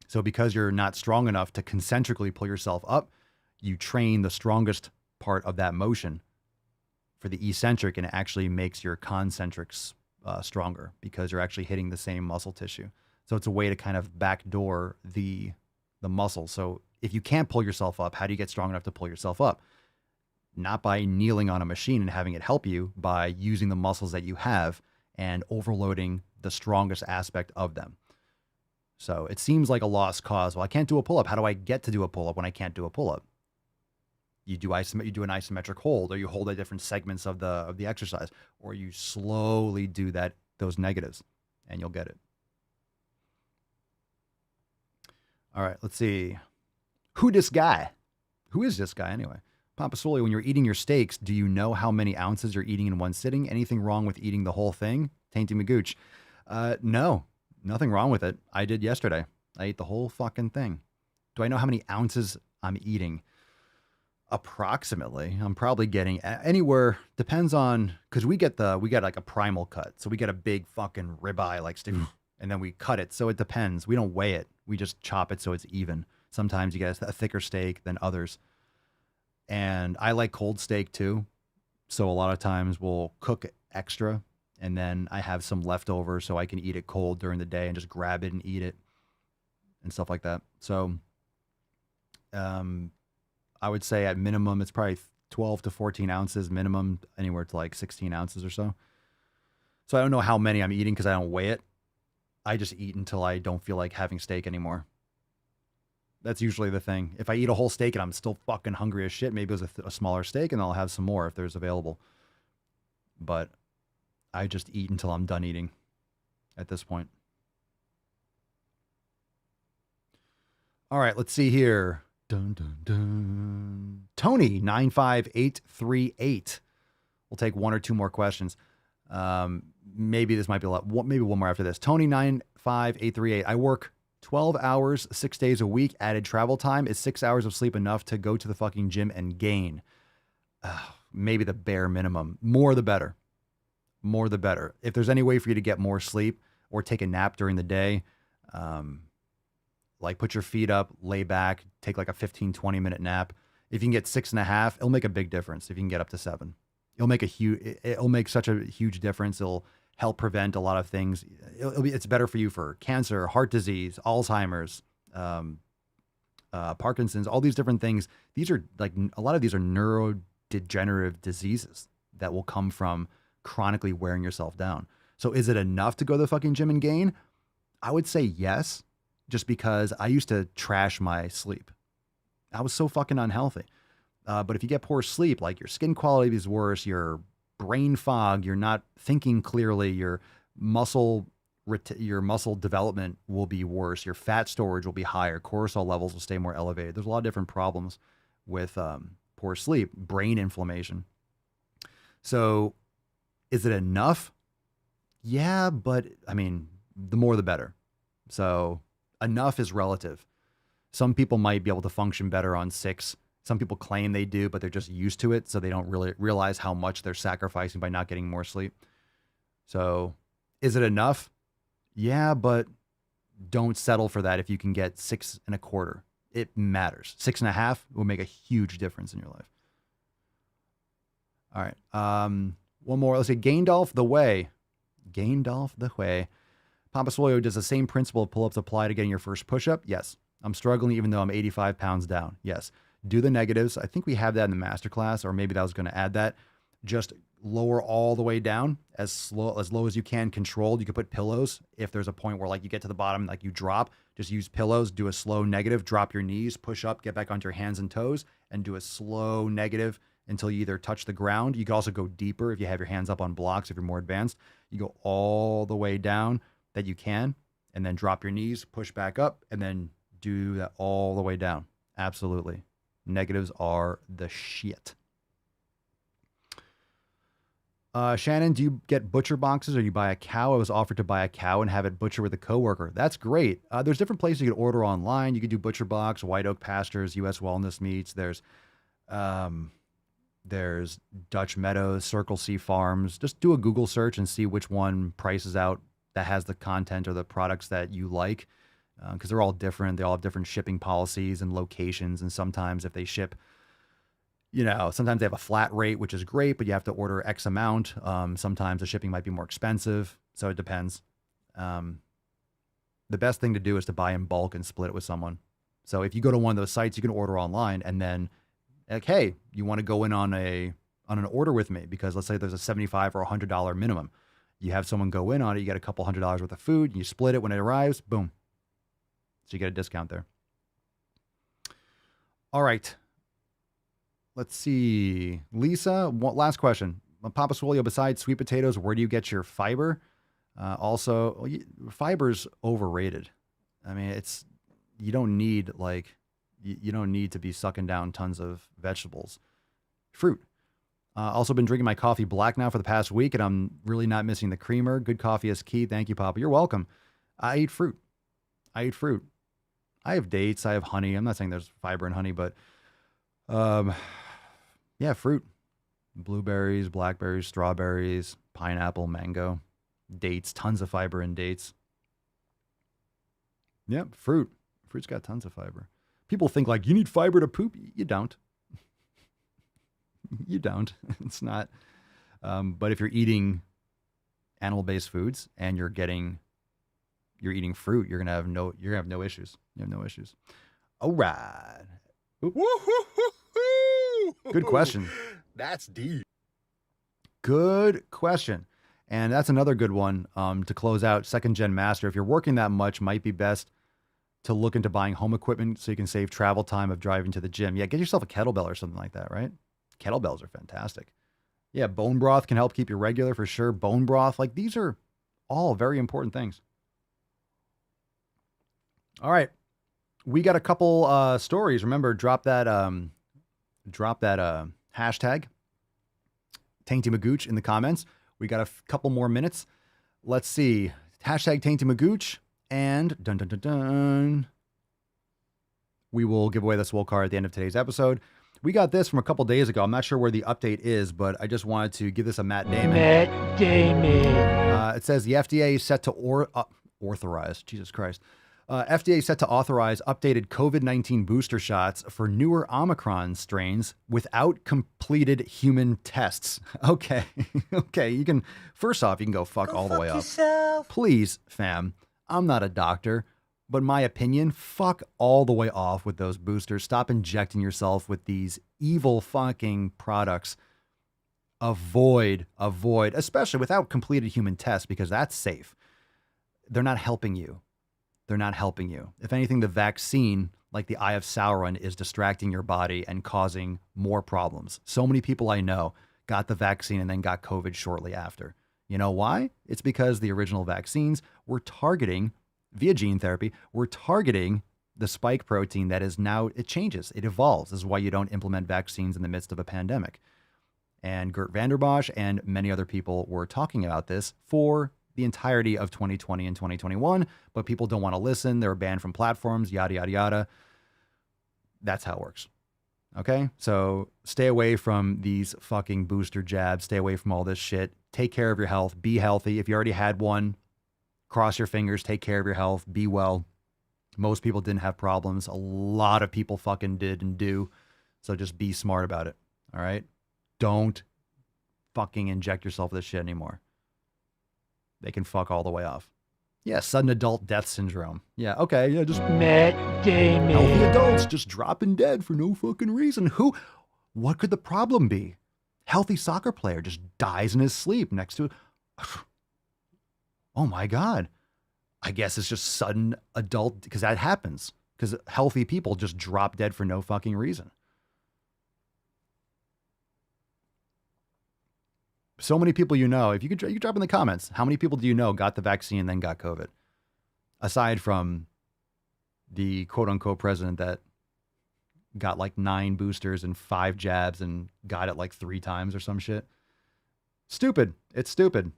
So because you're not strong enough to concentrically pull yourself up, you train the strongest part of that motion for the eccentric, and it actually makes your concentrics stronger because you're actually hitting the same muscle tissue. So it's a way to kind of backdoor the muscle. So if you can't pull yourself up, how do you get strong enough to pull yourself up? Not by kneeling on a machine and having it help you, by using the muscles that you have and overloading the strongest aspect of them. So it seems like a lost cause. Well, I can't do a pull-up. How do I get to do a pull-up when I can't do a pull-up? You do an isometric hold, or you hold at different segments of the exercise, or you slowly do those negatives, and you'll get it. All right, let's see. Who is this guy anyway? Papa Swole, when you're eating your steaks, do you know how many ounces you're eating in one sitting? Anything wrong with eating the whole thing? Tainty Magooch. No, nothing wrong with it. I did yesterday. I ate the whole fucking thing. Do I know how many ounces I'm eating? Approximately. I'm probably getting anywhere, depends on, because we get like a primal cut. So we get a big fucking ribeye like steak, and then we cut it. So it depends. We don't weigh it. We just chop it so it's even. Sometimes you get a thicker steak than others. And I like cold steak too. So a lot of times we'll cook extra, and then I have some leftover so I can eat it cold during the day and just grab it and eat it and stuff like that. So I would say at minimum, it's probably 12 to 14 ounces minimum, anywhere to like 16 ounces or so. So I don't know how many I'm eating because I don't weigh it. I just eat until I don't feel like having steak anymore. That's usually the thing. If I eat a whole steak and I'm still fucking hungry as shit, maybe it was a smaller steak, and I'll have some more if there's available. But I just eat until I'm done eating at this point. All right, let's see here. Dun, dun, dun. Tony 95838. We'll take one or two more questions. Maybe this might be a lot. Maybe one more after this. Tony 95838. I work 12 hours, 6 days a week. Added travel time. Is 6 hours of sleep enough to go to the fucking gym and gain? Maybe the bare minimum. More the better. More the better. If there's any way for you to get more sleep or take a nap during the day, like put your feet up, lay back, take like a 15, 20 minute nap. If you can get 6.5, it'll make a big difference. If you can get up to 7, it'll make such a huge difference. It'll help prevent a lot of things. It's better for you for cancer, heart disease, Alzheimer's, Parkinson's, all these different things. These are like, a lot of these are neurodegenerative diseases that will come from chronically wearing yourself down. So is it enough to go to the fucking gym and gain? I would say yes, just because I used to trash my sleep. I was so fucking unhealthy. But if you get poor sleep, like your skin quality is worse, your brain fog, you're not thinking clearly, your muscle development will be worse, your fat storage will be higher, cortisol levels will stay more elevated. There's a lot of different problems with poor sleep, brain inflammation. So is it enough? Yeah, but I mean, the more the better. So enough is relative. Some people might be able to function better on 6. Some people claim they do, but they're just used to it, so they don't really realize how much they're sacrificing by not getting more sleep. So is it enough? Yeah, but don't settle for that if you can get 6.25. It matters. 6.5 will make a huge difference in your life. All right. One more. Let's say Gaindolf the Way. Gaindolf the Way. Papa Swole, does the same principle of pull-ups apply to getting your first push-up? Yes. I'm struggling even though I'm 85 pounds down. Yes. Do the negatives. I think we have that in the masterclass, or maybe that was going to add that. Just lower all the way down as low as you can, controlled. You can put pillows. If there's a point where like you get to the bottom, like you drop, just use pillows, do a slow negative, drop your knees, push up, get back onto your hands and toes, and do a slow negative until you either touch the ground. You can also go deeper if you have your hands up on blocks, if you're more advanced. You go all the way down that you can, and then drop your knees, push back up, and then do that all the way down. Absolutely. Negatives are the shit. Shannon, do you get butcher boxes or you buy a cow? I was offered to buy a cow and have it butcher with a coworker. That's great. There's different places you can order online. You can do Butcher Box, White Oak Pastures, U.S. Wellness Meats. There's Dutch Meadows, Circle C Farms. Just do a Google search and see which one prices out that has the content or the products that you like, because they're all different. They all have different shipping policies and locations. And sometimes if they ship, sometimes they have a flat rate, which is great, but you have to order X amount. Sometimes the shipping might be more expensive. So it depends. The best thing to do is to buy in bulk and split it with someone. So if you go to one of those sites, you can order online and then like, hey, you want to go in on an order with me? Because let's say there's a $75 or $100 minimum. You have someone go in on it, you get a couple $100 worth of food, and you split it when it arrives, boom. So you get a discount there. All right. Let's see. Lisa, last question. Papa Swole, besides sweet potatoes, where do you get your fiber? Fiber's overrated. I mean, you don't need to be sucking down tons of vegetables. Fruit. Also been drinking my coffee black now for the past week, and I'm really not missing the creamer. Good coffee is key. Thank you, Papa. You're welcome. I eat fruit. I have dates. I have honey. I'm not saying there's fiber in honey, but yeah, fruit. Blueberries, blackberries, strawberries, pineapple, mango, dates. Tons of fiber in dates. Yep, fruit. Fruit's got tons of fiber. People think like you need fiber to poop. You don't. You don't. It's not. But if you're eating animal-based foods and you're eating fruit, you're gonna have no issues. You have no issues. All right. Good question. That's deep. Good question. And that's another good one to close out. Second Gen Master. If you're working that much, might be best to look into buying home equipment so you can save travel time of driving to the gym. Yeah, get yourself a kettlebell or something like that, right? Kettlebells are fantastic. Yeah, bone broth can help keep you regular for sure. Bone broth, like these are all very important things. All right. We got a couple stories. Remember, drop that hashtag Tainty Magooch in the comments. We got a couple more minutes. Let's see. Hashtag Tainty Magooch. And dun dun dun dun. We will give away the Swole card at the end of today's episode. We got this from a couple days ago. I'm not sure where the update is, but I just wanted to give this a Matt Damon. Matt Damon. It says the FDA is set to authorize. Jesus Christ. FDA set to authorize updated COVID-19 booster shots for newer Omicron strains without completed human tests. Okay. Okay. First off, you can go fuck all the way up. Please, fam. I'm not a doctor, but my opinion, fuck all the way off with those boosters. Stop injecting yourself with these evil fucking products. Avoid, especially without completed human tests, because that's safe. They're not helping you. If anything, the vaccine, like the Eye of Sauron, is distracting your body and causing more problems. So many people I know got the vaccine and then got COVID shortly after. You know why? It's because the original vaccines were targeting, via gene therapy, were targeting the spike protein that is now, it changes, it evolves. This is why you don't implement vaccines in the midst of a pandemic. And Gert Vanderbosch and many other people were talking about this for the entirety of 2020 and 2021, but people don't want to listen. They're banned from platforms, yada, yada, yada. That's how it works. Okay? So stay away from these fucking booster jabs. Stay away from all this shit. Take care of your health. Be healthy. If you already had one, cross your fingers. Take care of your health. Be well. Most people didn't have problems. A lot of people fucking did and do. So just be smart about it. All right? Don't fucking inject yourself with this shit anymore. They can fuck all the way off. Yeah, sudden adult death syndrome. Yeah, okay, yeah, just Matt Damon. Healthy adults just dropping dead for no fucking reason. What could the problem be? Healthy soccer player just dies in his sleep next to it. Oh my God. I guess it's just sudden adult, because that happens. Because healthy people just drop dead for no fucking reason. So many people you know, if you could drop in the comments, how many people do you know got the vaccine and then got COVID? Aside from the quote unquote president that got like 9 boosters and 5 jabs and got it like 3 times or some shit. Stupid. It's stupid.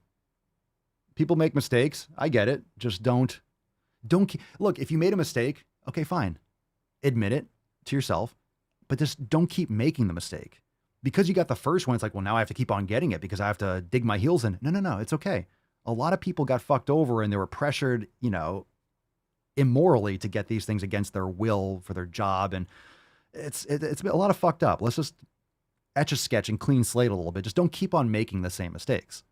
People make mistakes. I get it. Just don't look, if you made a mistake, okay, fine. Admit it to yourself, but just don't keep making the mistake. Because you got the first one, it's like, well, now I have to keep on getting it because I have to dig my heels in. No, it's okay. A lot of people got fucked over and they were pressured, immorally to get these things against their will for their job. And it's a lot of fucked up. Let's just etch a sketch and clean slate a little bit. Just don't keep on making the same mistakes.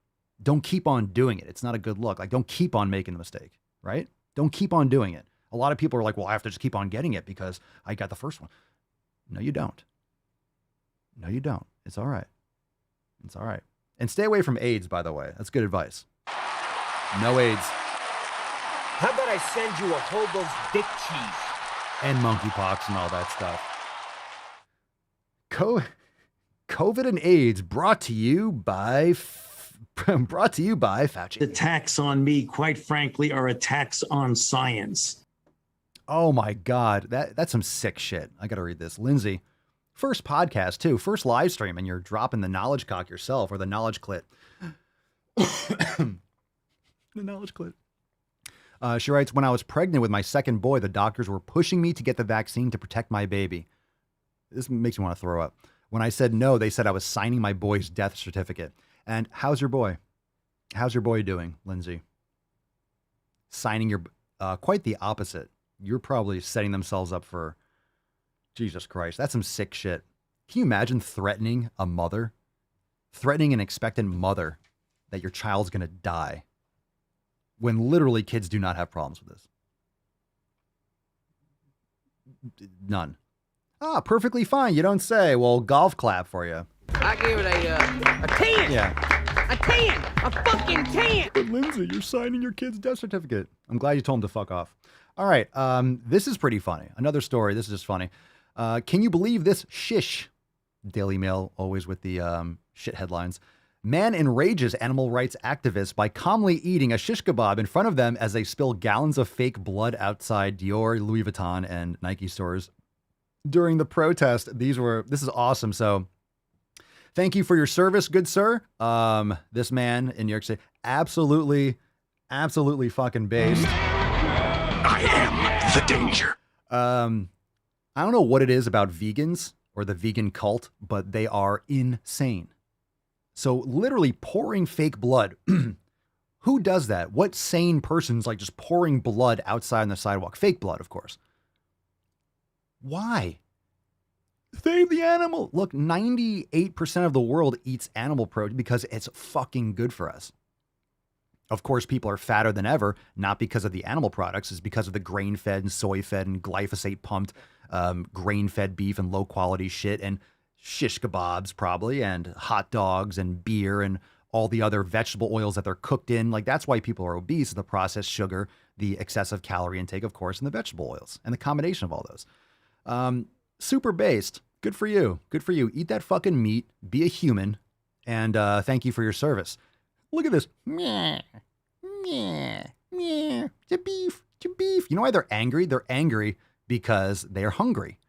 Don't keep on doing it. It's not a good look. Like, don't keep on making the mistake, right? Don't keep on doing it. A lot of people are like, well, I have to just keep on getting it because I got the first one. No, you don't. No, you don't. It's all right. It's all right. And stay away from AIDS, by the way. That's good advice. No AIDS. How about I send you a hobo's dick cheese? And monkeypox and all that stuff. COVID and AIDS brought to you by Fauci. Attacks on me, quite frankly, are attacks on science. Oh my God. That's some sick shit. I got to read this. Lindsay, first podcast too, first live stream, and you're dropping the knowledge cock yourself, or the knowledge clit. The knowledge clit. She writes, when I was pregnant with my second boy, the doctors were pushing me to get the vaccine to protect my baby. This makes me want to throw up. When I said no, they said I was signing my boy's death certificate. And how's your boy? How's your boy doing, Lindsay? Signing your, quite the opposite. You're probably setting themselves up for, Jesus Christ, that's some sick shit. Can you imagine threatening a mother? Threatening an expectant mother that your child's going to die when literally kids do not have problems with this. None. Ah, perfectly fine. You don't say. Well, golf clap for you. I gave it a 10. Yeah. A 10. A fucking 10. But Lindsay, you're signing your kid's death certificate. I'm glad you told him to fuck off. All right. This is pretty funny. Another story. This is just funny. Can you believe this? Shish. Daily Mail, always with the shit headlines. Man enrages animal rights activists by calmly eating a shish kebab in front of them as they spill gallons of fake blood outside Dior, Louis Vuitton, and Nike stores. During the protest, this is awesome. So thank you for your service, good sir. This man in New York City, absolutely fucking based. I am the danger. I don't know what it is about vegans or the vegan cult, but they are insane. So literally pouring fake blood. Who does that? What sane person's like just pouring blood outside on the sidewalk? Fake blood, of course. Why? Save the animal. Look, 98% of the world eats animal protein because it's fucking good for us. Of course, people are fatter than ever, not because of the animal products, it's because of the grain-fed and soy-fed and glyphosate-pumped grain-fed beef and low-quality shit and shish kebabs probably and hot dogs and beer and all the other vegetable oils that they're cooked in. Like, that's why people are obese, the processed sugar, the excessive calorie intake, of course, and the vegetable oils and the combination of all those. Super based. Good for you. Good for you. Eat that fucking meat. Be a human. And thank you for your service. Look at this. Meh. Meh. Meh. It's a beef. It's a beef. You know why they're angry? They're angry because they are hungry.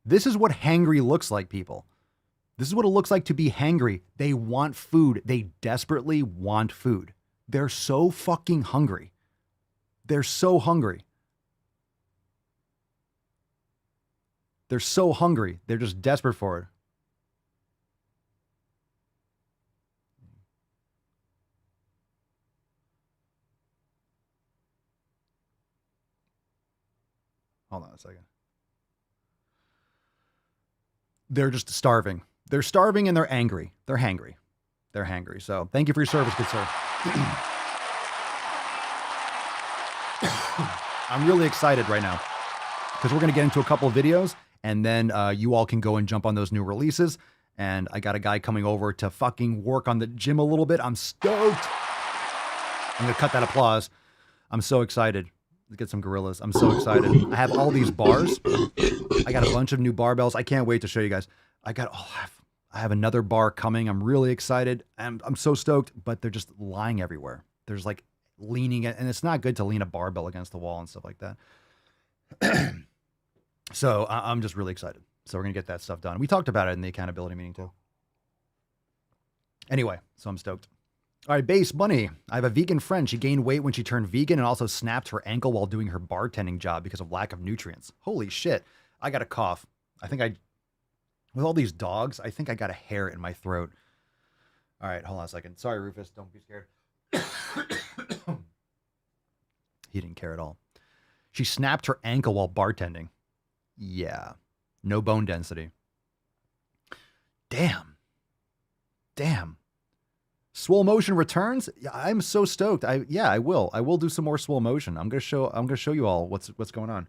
This is what hangry looks like, people. This is what it looks like to be hangry. They want food. They desperately want food. They're so fucking hungry. They're so hungry. They're so hungry. They're just desperate for it. Hold on a second. They're just starving. They're starving and they're angry. They're hangry. They're hangry. So thank you for your service, good sir. I'm really excited right now because we're going to get into a couple of videos and then you all can go and jump on those new releases. And I got a guy coming over to fucking work on the gym a little bit. I'm stoked. I'm going to cut that applause. I'm so excited. Let's get some gorillas. I'm so excited. I have all these bars. I got a bunch of new barbells. I can't wait to show you guys. I have another bar coming. I'm really excited. I'm so stoked, but they're just lying everywhere. There's like leaning, and it's not good to lean a barbell against the wall and stuff like that. So I'm just really excited. So we're going to get that stuff done. We talked about it in the accountability meeting too. Anyway, so I'm stoked. All right, Base Bunny. I have a vegan friend. She gained weight when she turned vegan and also snapped her ankle while doing her bartending job because of lack of nutrients. Holy shit. I got a cough. With all these dogs, I think I got a hair in my throat. All right, hold on a second. Sorry, Rufus. Don't be scared. He didn't care at all. She snapped her ankle while bartending. Yeah. No bone density. Damn. Swole Motion returns. I'm so stoked. I will. I will do some more Swole Motion. I'm gonna show you all what's going on.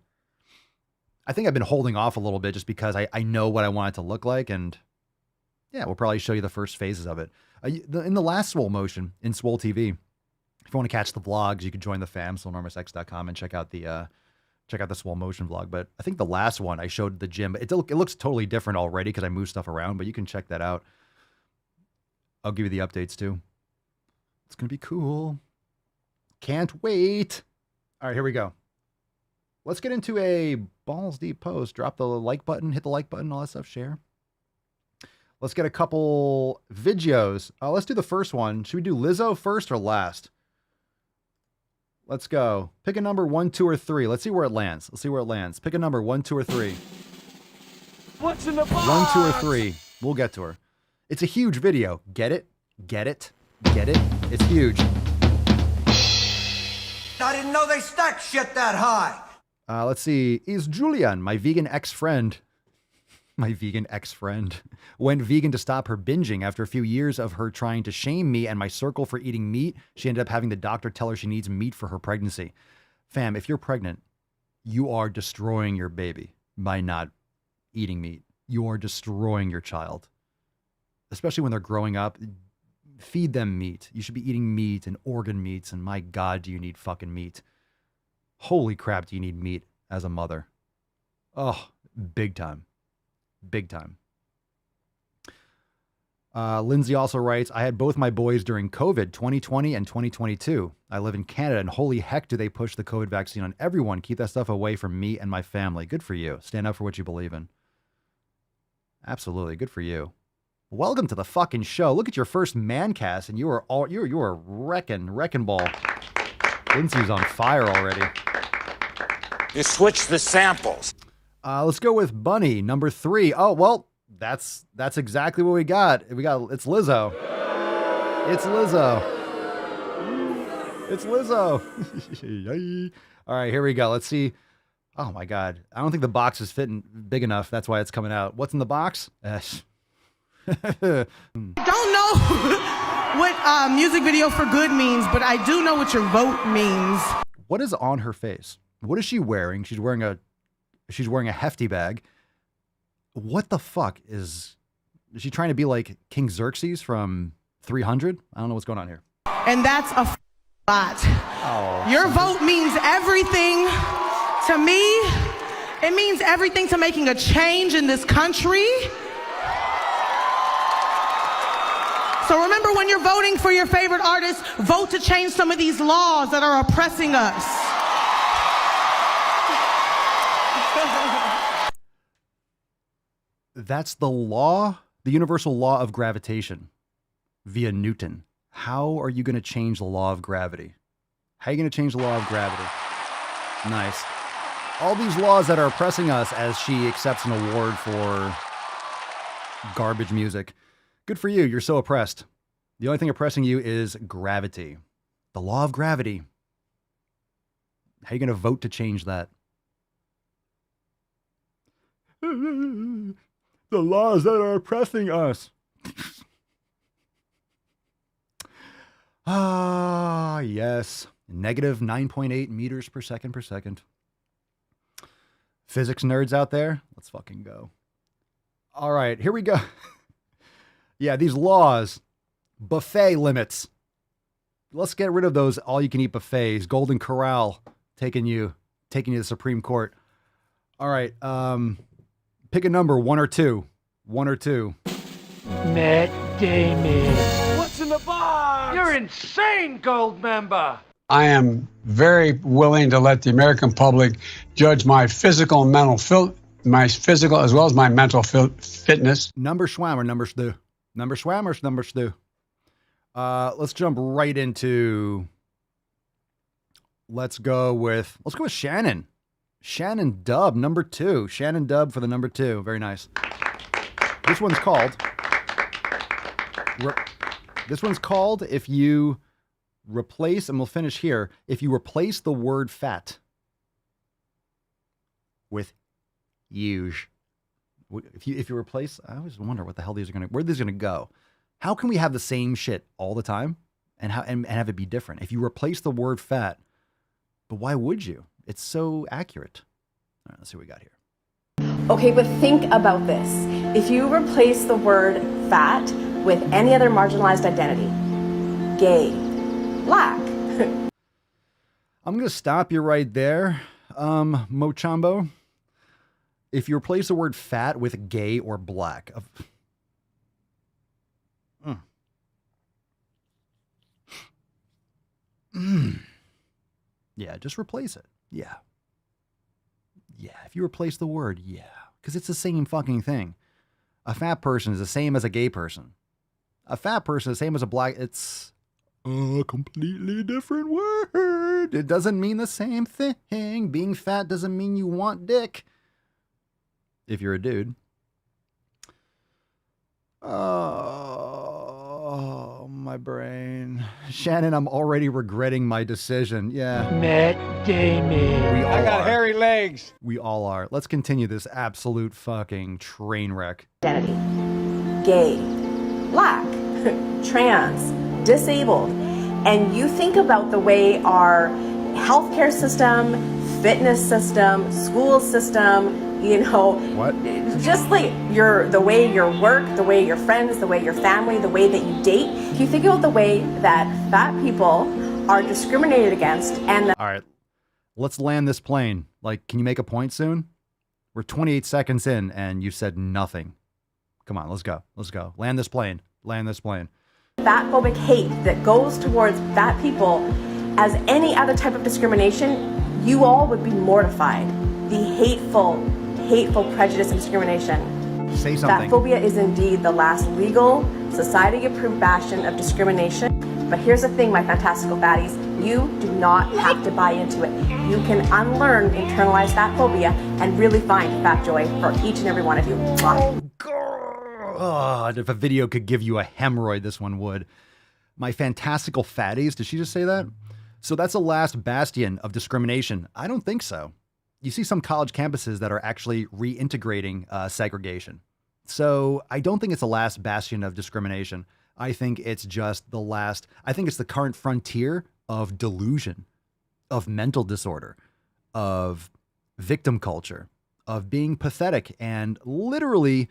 I think I've been holding off a little bit just because I know what I want it to look like, and yeah, we'll probably show you the first phases of it. In the last Swole Motion in Swole TV, if you want to catch the vlogs, you can join the fam, swolenormousx.com, and check out the Swole Motion vlog. But I think the last one I showed the gym. It looks totally different already because I moved stuff around, but you can check that out. I'll give you the updates too. It's going to be cool. Can't wait. All right, here we go. Let's get into a balls deep post. Drop the like button, hit the like button, all that stuff, share. Let's get a couple videos. Let's do the first one. Should we do Lizzo first or last? Let's go. Pick a number 1, 2, or 3. Let's see where it lands. Pick a number 1, 2, or 3. What's in the box? 1, 2, or 3. We'll get to her. It's a huge video. Get it? Get it? Get it? It's huge. I didn't know they stacked shit that high. Let's see. Is Julian, my vegan ex-friend, went vegan to stop her binging after a few years of her trying to shame me and my circle for eating meat. She ended up having the doctor tell her she needs meat for her pregnancy. Fam, if you're pregnant, you are destroying your baby by not eating meat. You are destroying your child. Especially when they're growing up, feed them meat. You should be eating meat and organ meats, and my God, do you need fucking meat. Holy crap, do you need meat as a mother. Oh, big time. Big time. Lindsay also writes, I had both my boys during COVID, 2020 and 2022. I live in Canada, and holy heck do they push the COVID vaccine on everyone. Keep that stuff away from me and my family. Good for you. Stand up for what you believe in. Absolutely. Good for you. Welcome to the fucking show. Look at your first man cast, and you are wrecking ball. Lindsay's on fire already. You switched the samples. Let's go with Bunny, number 3. Oh, well, that's exactly what we got. It's Lizzo. It's Lizzo. All right, here we go. Let's see. Oh my God. I don't think the box is fitting big enough. That's why it's coming out. What's in the box? I don't know what music video for good means, but I do know what your vote means. What is on her face? What is she wearing? She's wearing a Hefty bag. What the fuck is she trying to be like King Xerxes from 300? I don't know what's going on here. And that's a lot. Oh, your vote means everything to me. It means everything to making a change in this country. So remember, when you're voting for your favorite artist, vote to change some of these laws that are oppressing us. That's the law, the universal law of gravitation via Newton. How are you going to change the law of gravity? How are you going to change the law of gravity? Nice. All these laws that are oppressing us as she accepts an award for garbage music. Good for you. You're so oppressed. The only thing oppressing you is gravity. The law of gravity. How are you going to vote to change that? The laws that are oppressing us. Ah, yes. Negative 9.8 meters per second. Physics nerds out there, let's fucking go. All right, here we go. Yeah, these laws, buffet limits. Let's get rid of those all-you-can-eat buffets. Golden Corral taking you to the Supreme Court. All right, pick a number, 1 or 2. 1 or 2. Matt Damon. What's in the box? You're insane, gold member. I am very willing to let the American public judge my physical and mental my physical as well as my mental fitness. Number schwam or number stew? Number schwam or number stew? Let's jump right into. Let's go with Shannon. Shannon Dub, number 2. Shannon Dub for the number 2. Very nice. This one's called. If you replace, and we'll finish here. If you replace the word fat with huge. If you replace, I always wonder what the hell where these are gonna go. How can we have the same shit all the time and have it be different? If you replace the word fat, but why would you? It's so accurate. All right, let's see what we got here. Okay, but think about this. If you replace the word fat with any other marginalized identity, gay, black. I'm going to stop you right there, Mochambo. If you replace the word fat with gay or black. Yeah, just replace it. Yeah. Yeah, if you replace the word, yeah. Because it's the same fucking thing. A fat person is the same as a gay person. A fat person is the same as a black. It's a completely different word. It doesn't mean the same thing. Being fat doesn't mean you want dick. If you're a dude. Oh, my brain. Shannon, I'm already regretting my decision. Yeah. Matt Damon. I got hairy legs. We all are. Let's continue this absolute fucking train wreck. Identity. Gay, black, trans, disabled. And you think about the way our healthcare system, fitness system, school system, what? Just like the way your work, the way your friends, the way your family, the way that you date. If you think about the way that fat people are discriminated against and all right, let's land this plane. Like, can you make a point soon? We're 28 seconds in and you said nothing. Come on, let's go. Land this plane. Fatphobic hate that goes towards fat people as any other type of discrimination, you all would be mortified. The hateful prejudice and discrimination. Say something. Fatphobia is indeed the last legal, society-approved bastion of discrimination. But here's the thing, my fantastical fatties. You do not have to buy into it. You can unlearn internalized fatphobia and really find fat joy for each and every one of you. Oh, if a video could give you a hemorrhoid, this one would. My fantastical fatties. Did she just say that? So that's the last bastion of discrimination. I don't think so. You see some college campuses that are actually reintegrating segregation. So I don't think it's the last bastion of discrimination. I think it's just I think it's the current frontier of delusion, of mental disorder, of victim culture, of being pathetic and literally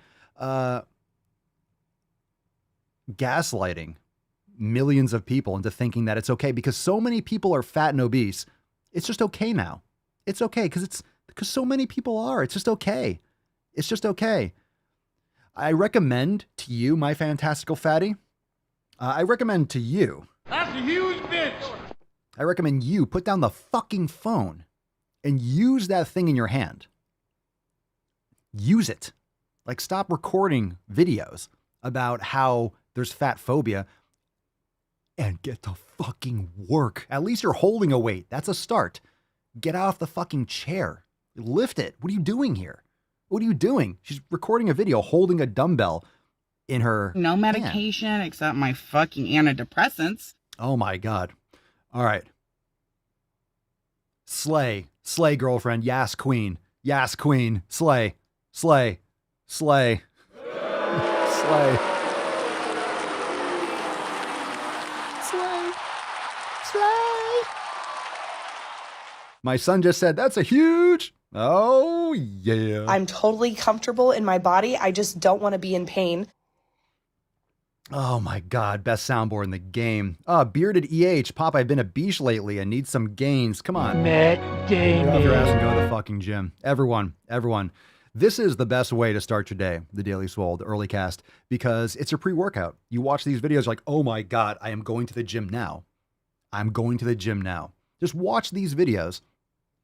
gaslighting millions of people into thinking that it's okay because so many people are fat and obese. It's just okay now. It's okay because so many people are. It's just okay. It's just okay. I recommend to you, my fantastical fatty. I recommend to you. That's a huge bitch. I recommend you put down the fucking phone and use that thing in your hand. Use it. Like, stop recording videos about how there's fat phobia and get to fucking work. At least you're holding a weight. That's a start. Get off the fucking chair. Lift it. What are you doing here? What are you doing? She's recording a video holding a dumbbell in her No medication hand. Except my fucking antidepressants. Oh my God. All right. Slay. Slay, girlfriend. Yas, queen. Yas, queen. Slay. Slay. Slay. Slay. Slay. Slay. My son just said, that's a huge. Oh, yeah. I'm totally comfortable in my body. I just don't want to be in pain. Oh my God, best soundboard in the game. Bearded EH. Pop, I've been a beach lately and need some gains. Come on. Matt Damon. Get off your ass and go to the fucking gym. Everyone. This is the best way to start your day, the Daily Swole, the early cast, because it's a pre-workout. You watch these videos like, oh my God, I am going to the gym now. I'm going to the gym now. Just watch these videos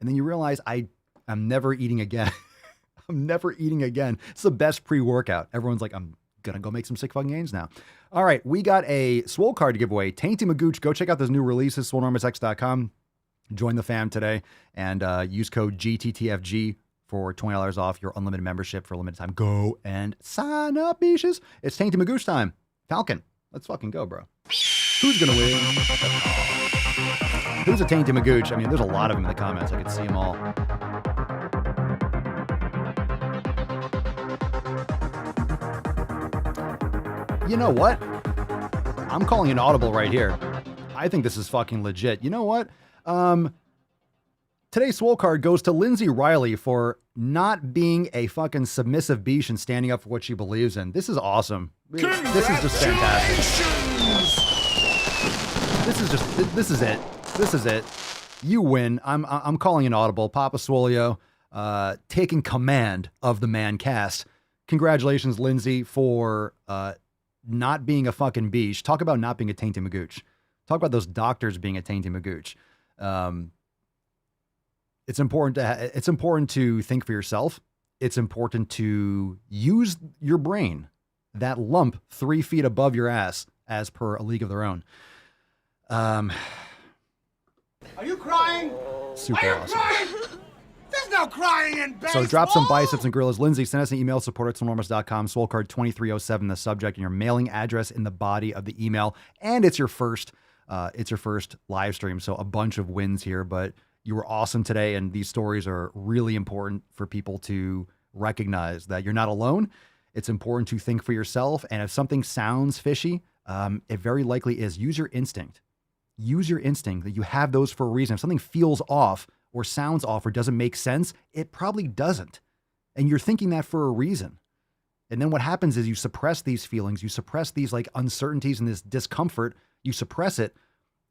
and then you realize I'm never eating again. I'm never eating again. It's the best pre-workout. Everyone's like, I'm gonna go make some sick fucking gains now. All right, we got a Swole card to give away. Tainty Magooch. Go check out those new releases, swolenormousx.com. Join the fam today and use code GTTFG for $20 off your unlimited membership for a limited time. Go and sign up, beaches. It's Tainty Magooch time. Falcon, let's fucking go, bro. Who's gonna win? Who's a Tainty Magooch? I mean, there's a lot of them in the comments. I could see them all. You know what? I'm calling an audible right here. I think this is fucking legit. You know what? Today's Swole card goes to Lindsay Riley for not being a fucking submissive beach and standing up for what she believes in. This is awesome. This is just fantastic. This is it. This is it. You win. I'm calling an audible. Papa Swolio, taking command of the man cast. Congratulations, Lindsay, for not being a fucking beach. Talk about not being a Tainty Magooch. Talk about those doctors being a Tainty Magooch. It's important to think for yourself. It's important to use your brain. That lump 3 feet above your ass, as per A League of Their Own. Are you crying? Super awesome. Crying? There's no crying in baseball. So drop some biceps and gorillas. Lindsay, send us an email, support@swolenormous.com, Swole card 2307, the subject, and your mailing address in the body of the email. And it's your first live stream. So a bunch of wins here, but you were awesome today. And these stories are really important for people to recognize that you're not alone. It's important to think for yourself. And if something sounds fishy, it very likely is. Use your instinct. Use your instinct that you have those for a reason. If something feels off or sounds off or doesn't make sense, it probably doesn't. And you're thinking that for a reason. And then what happens is you suppress these feelings, you suppress these like uncertainties and this discomfort, you suppress it,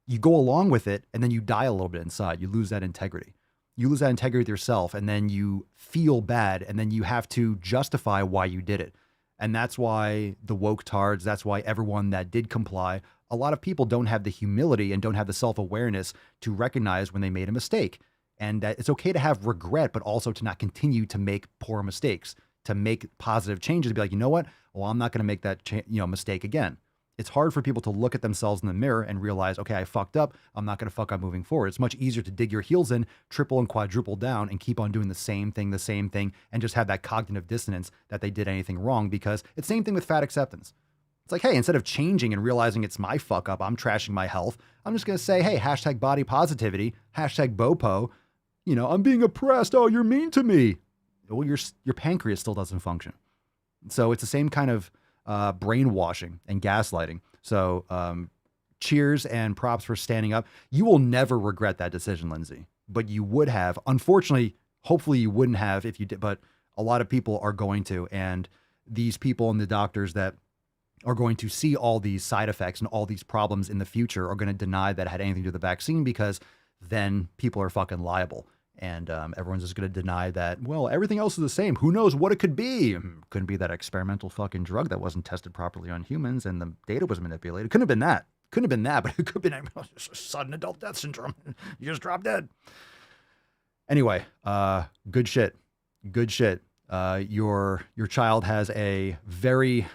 you go along with it, and then you die a little bit inside. You lose that integrity. You lose that integrity with yourself, and then you feel bad, and then you have to justify why you did it. And that's why the woke tards, that's why everyone that did comply, a lot of people don't have the humility and don't have the self-awareness to recognize when they made a mistake. And that it's okay to have regret, but also to not continue to make poor mistakes, to make positive changes, to be like, you know what? Well, I'm not going to make that mistake again. It's hard for people to look at themselves in the mirror and realize, okay, I fucked up. I'm not going to fuck up moving forward. It's much easier to dig your heels in, triple and quadruple down, and keep on doing the same thing, and just have that cognitive dissonance that they did anything wrong, because it's the same thing with fat acceptance. It's like, hey, instead of changing and realizing it's my fuck up, I'm trashing my health, I'm just going to say, hey, hashtag body positivity, hashtag BOPO, I'm being oppressed. Oh, you're mean to me. Well, your pancreas still doesn't function. So it's the same kind of brainwashing and gaslighting. So cheers and props for standing up. You will never regret that decision, Lindsay, but you would have. Unfortunately, hopefully you wouldn't have if you did, but a lot of people are going to. And these people and the doctors that are going to see all these side effects and all these problems in the future are going to deny that it had anything to do with the vaccine, because then people are fucking liable. And everyone's just going to deny that, well, everything else is the same. Who knows what it could be? Couldn't be that experimental fucking drug that wasn't tested properly on humans and the data was manipulated. Couldn't have been that. Couldn't have been that, but it could have been sudden adult death syndrome. You just drop dead. Anyway, good shit. Good shit. Your child has a very,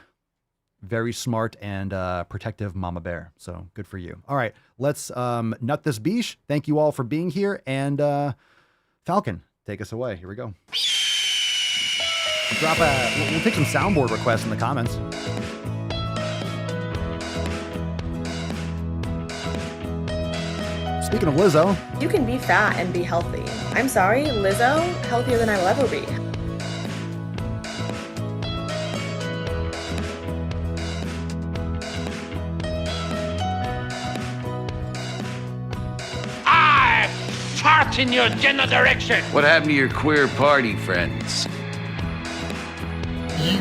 very smart and protective mama bear. So good for you. All right, let's nut this beach. Thank you all for being here. And Falcon, take us away. Here we go. We'll take some soundboard requests in the comments. Speaking of Lizzo. You can be fat and be healthy. I'm sorry, Lizzo, healthier than I will ever be. Fart in your general direction. What happened to your queer party friends? You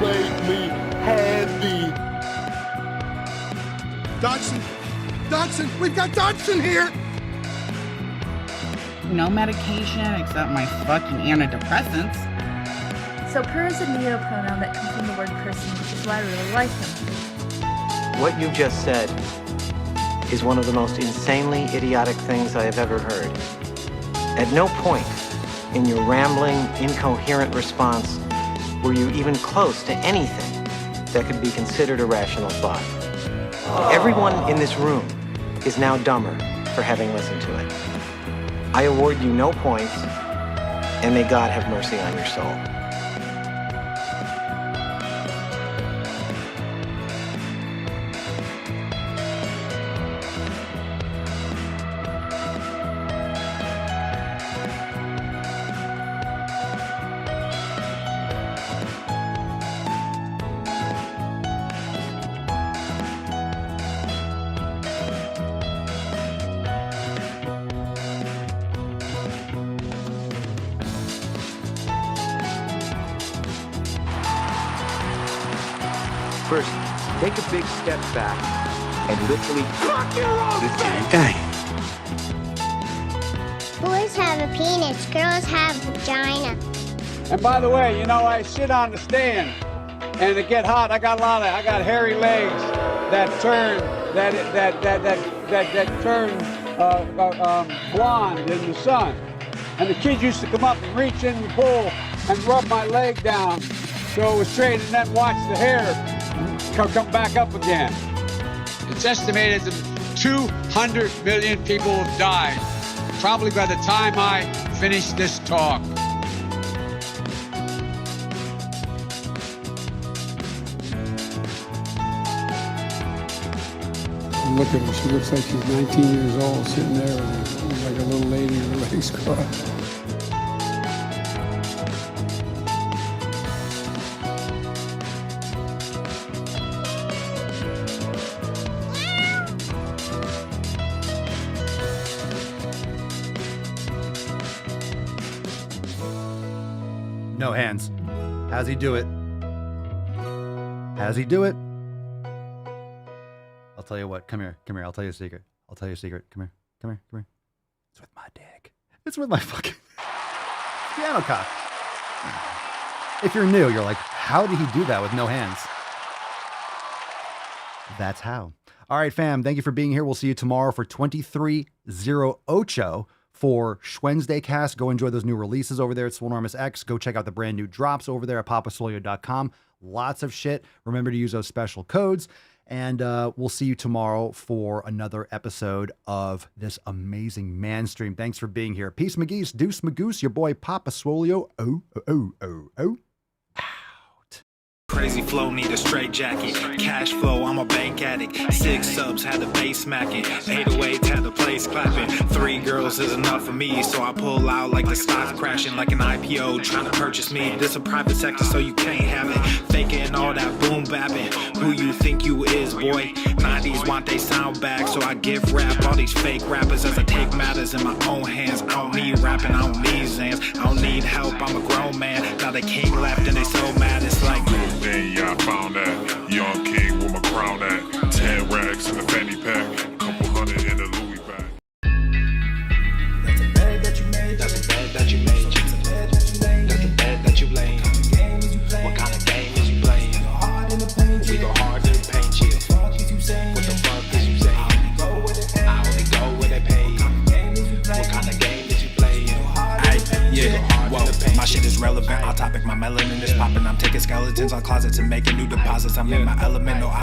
make me happy. Dodson, we've got Dodson here. No medication except my fucking antidepressants. So per is a neo-pronoun that comes from the word person, which is why I really like him. What you just said is one of the most insanely idiotic things I have ever heard. At no point in your rambling, incoherent response were you even close to anything that could be considered a rational thought. Everyone in this room is now dumber for having listened to it. I award you no points, and may God have mercy on your soul. First, take a big step back and literally fuck your own face. Hey. Boys have a penis, girls have a vagina. And by the way, you know, I sit on the stand, and to get hot, I got hairy legs that turn blonde in the sun. And the kids used to come up and reach in the pool and rub my leg down so it was straight, and then watch the hair come back up again. It's estimated that 200 million people have died, probably by the time I finish this talk. Look at her, she looks like she's 19 years old, sitting there like a little lady with her legs crossed. No hands. How's he do it? How's he do it? I'll tell you what. Come here. Come here. I'll tell you a secret. I'll tell you a secret. Come here. Come here. Come here. It's with my dick. It's with my fucking piano cock. If you're new, you're like, how did he do that with no hands? That's how. All right, fam. Thank you for being here. We'll see you tomorrow for 2308 for Wednesday cast. Go enjoy those new releases over there at Swolenormous X. Go check out the brand new drops over there at papasolio.com. Lots of shit. Remember to use those special codes. And we'll see you tomorrow for another episode of this amazing man stream. Thanks for being here. Peace, McGeese. Deuce, Magoose. Your boy, Papa Swolio. Oh. Crazy flow, need a straight jacket. Cash flow, I'm a bank addict. 6 subs, had the bass smacking. 808s, had the place clapping. 3 girls is enough for me, so I pull out like the stock crashing. Like an IPO, trying to purchase me. This a private sector, so you can't have it. Faking all that boom bapping. Who you think you is, boy? 90s want they sound back, so I give rap all these fake rappers as I take matters in my own hands. I don't need rapping, I don't need Zans. I don't need help, I'm a grown man. Now they king left and they so mad, it's like... Then yeah, I found that young king with my crown at 10 racks in the fanny pack, couple hundred in the Louis bag. That's a bed that you made. That's a bed that you made. That's a bed that you laid. That's a bed that you laid. What kind of game is you playing? We go hard to paint you. What the fuck is you saying? I only go where they pay. What kind of game is you playing? Yeah, whoa, my shit is relevant. Our topic, my melanin is popping. I'm taking skeletons on closets and making new deposits. I'm in my element. No,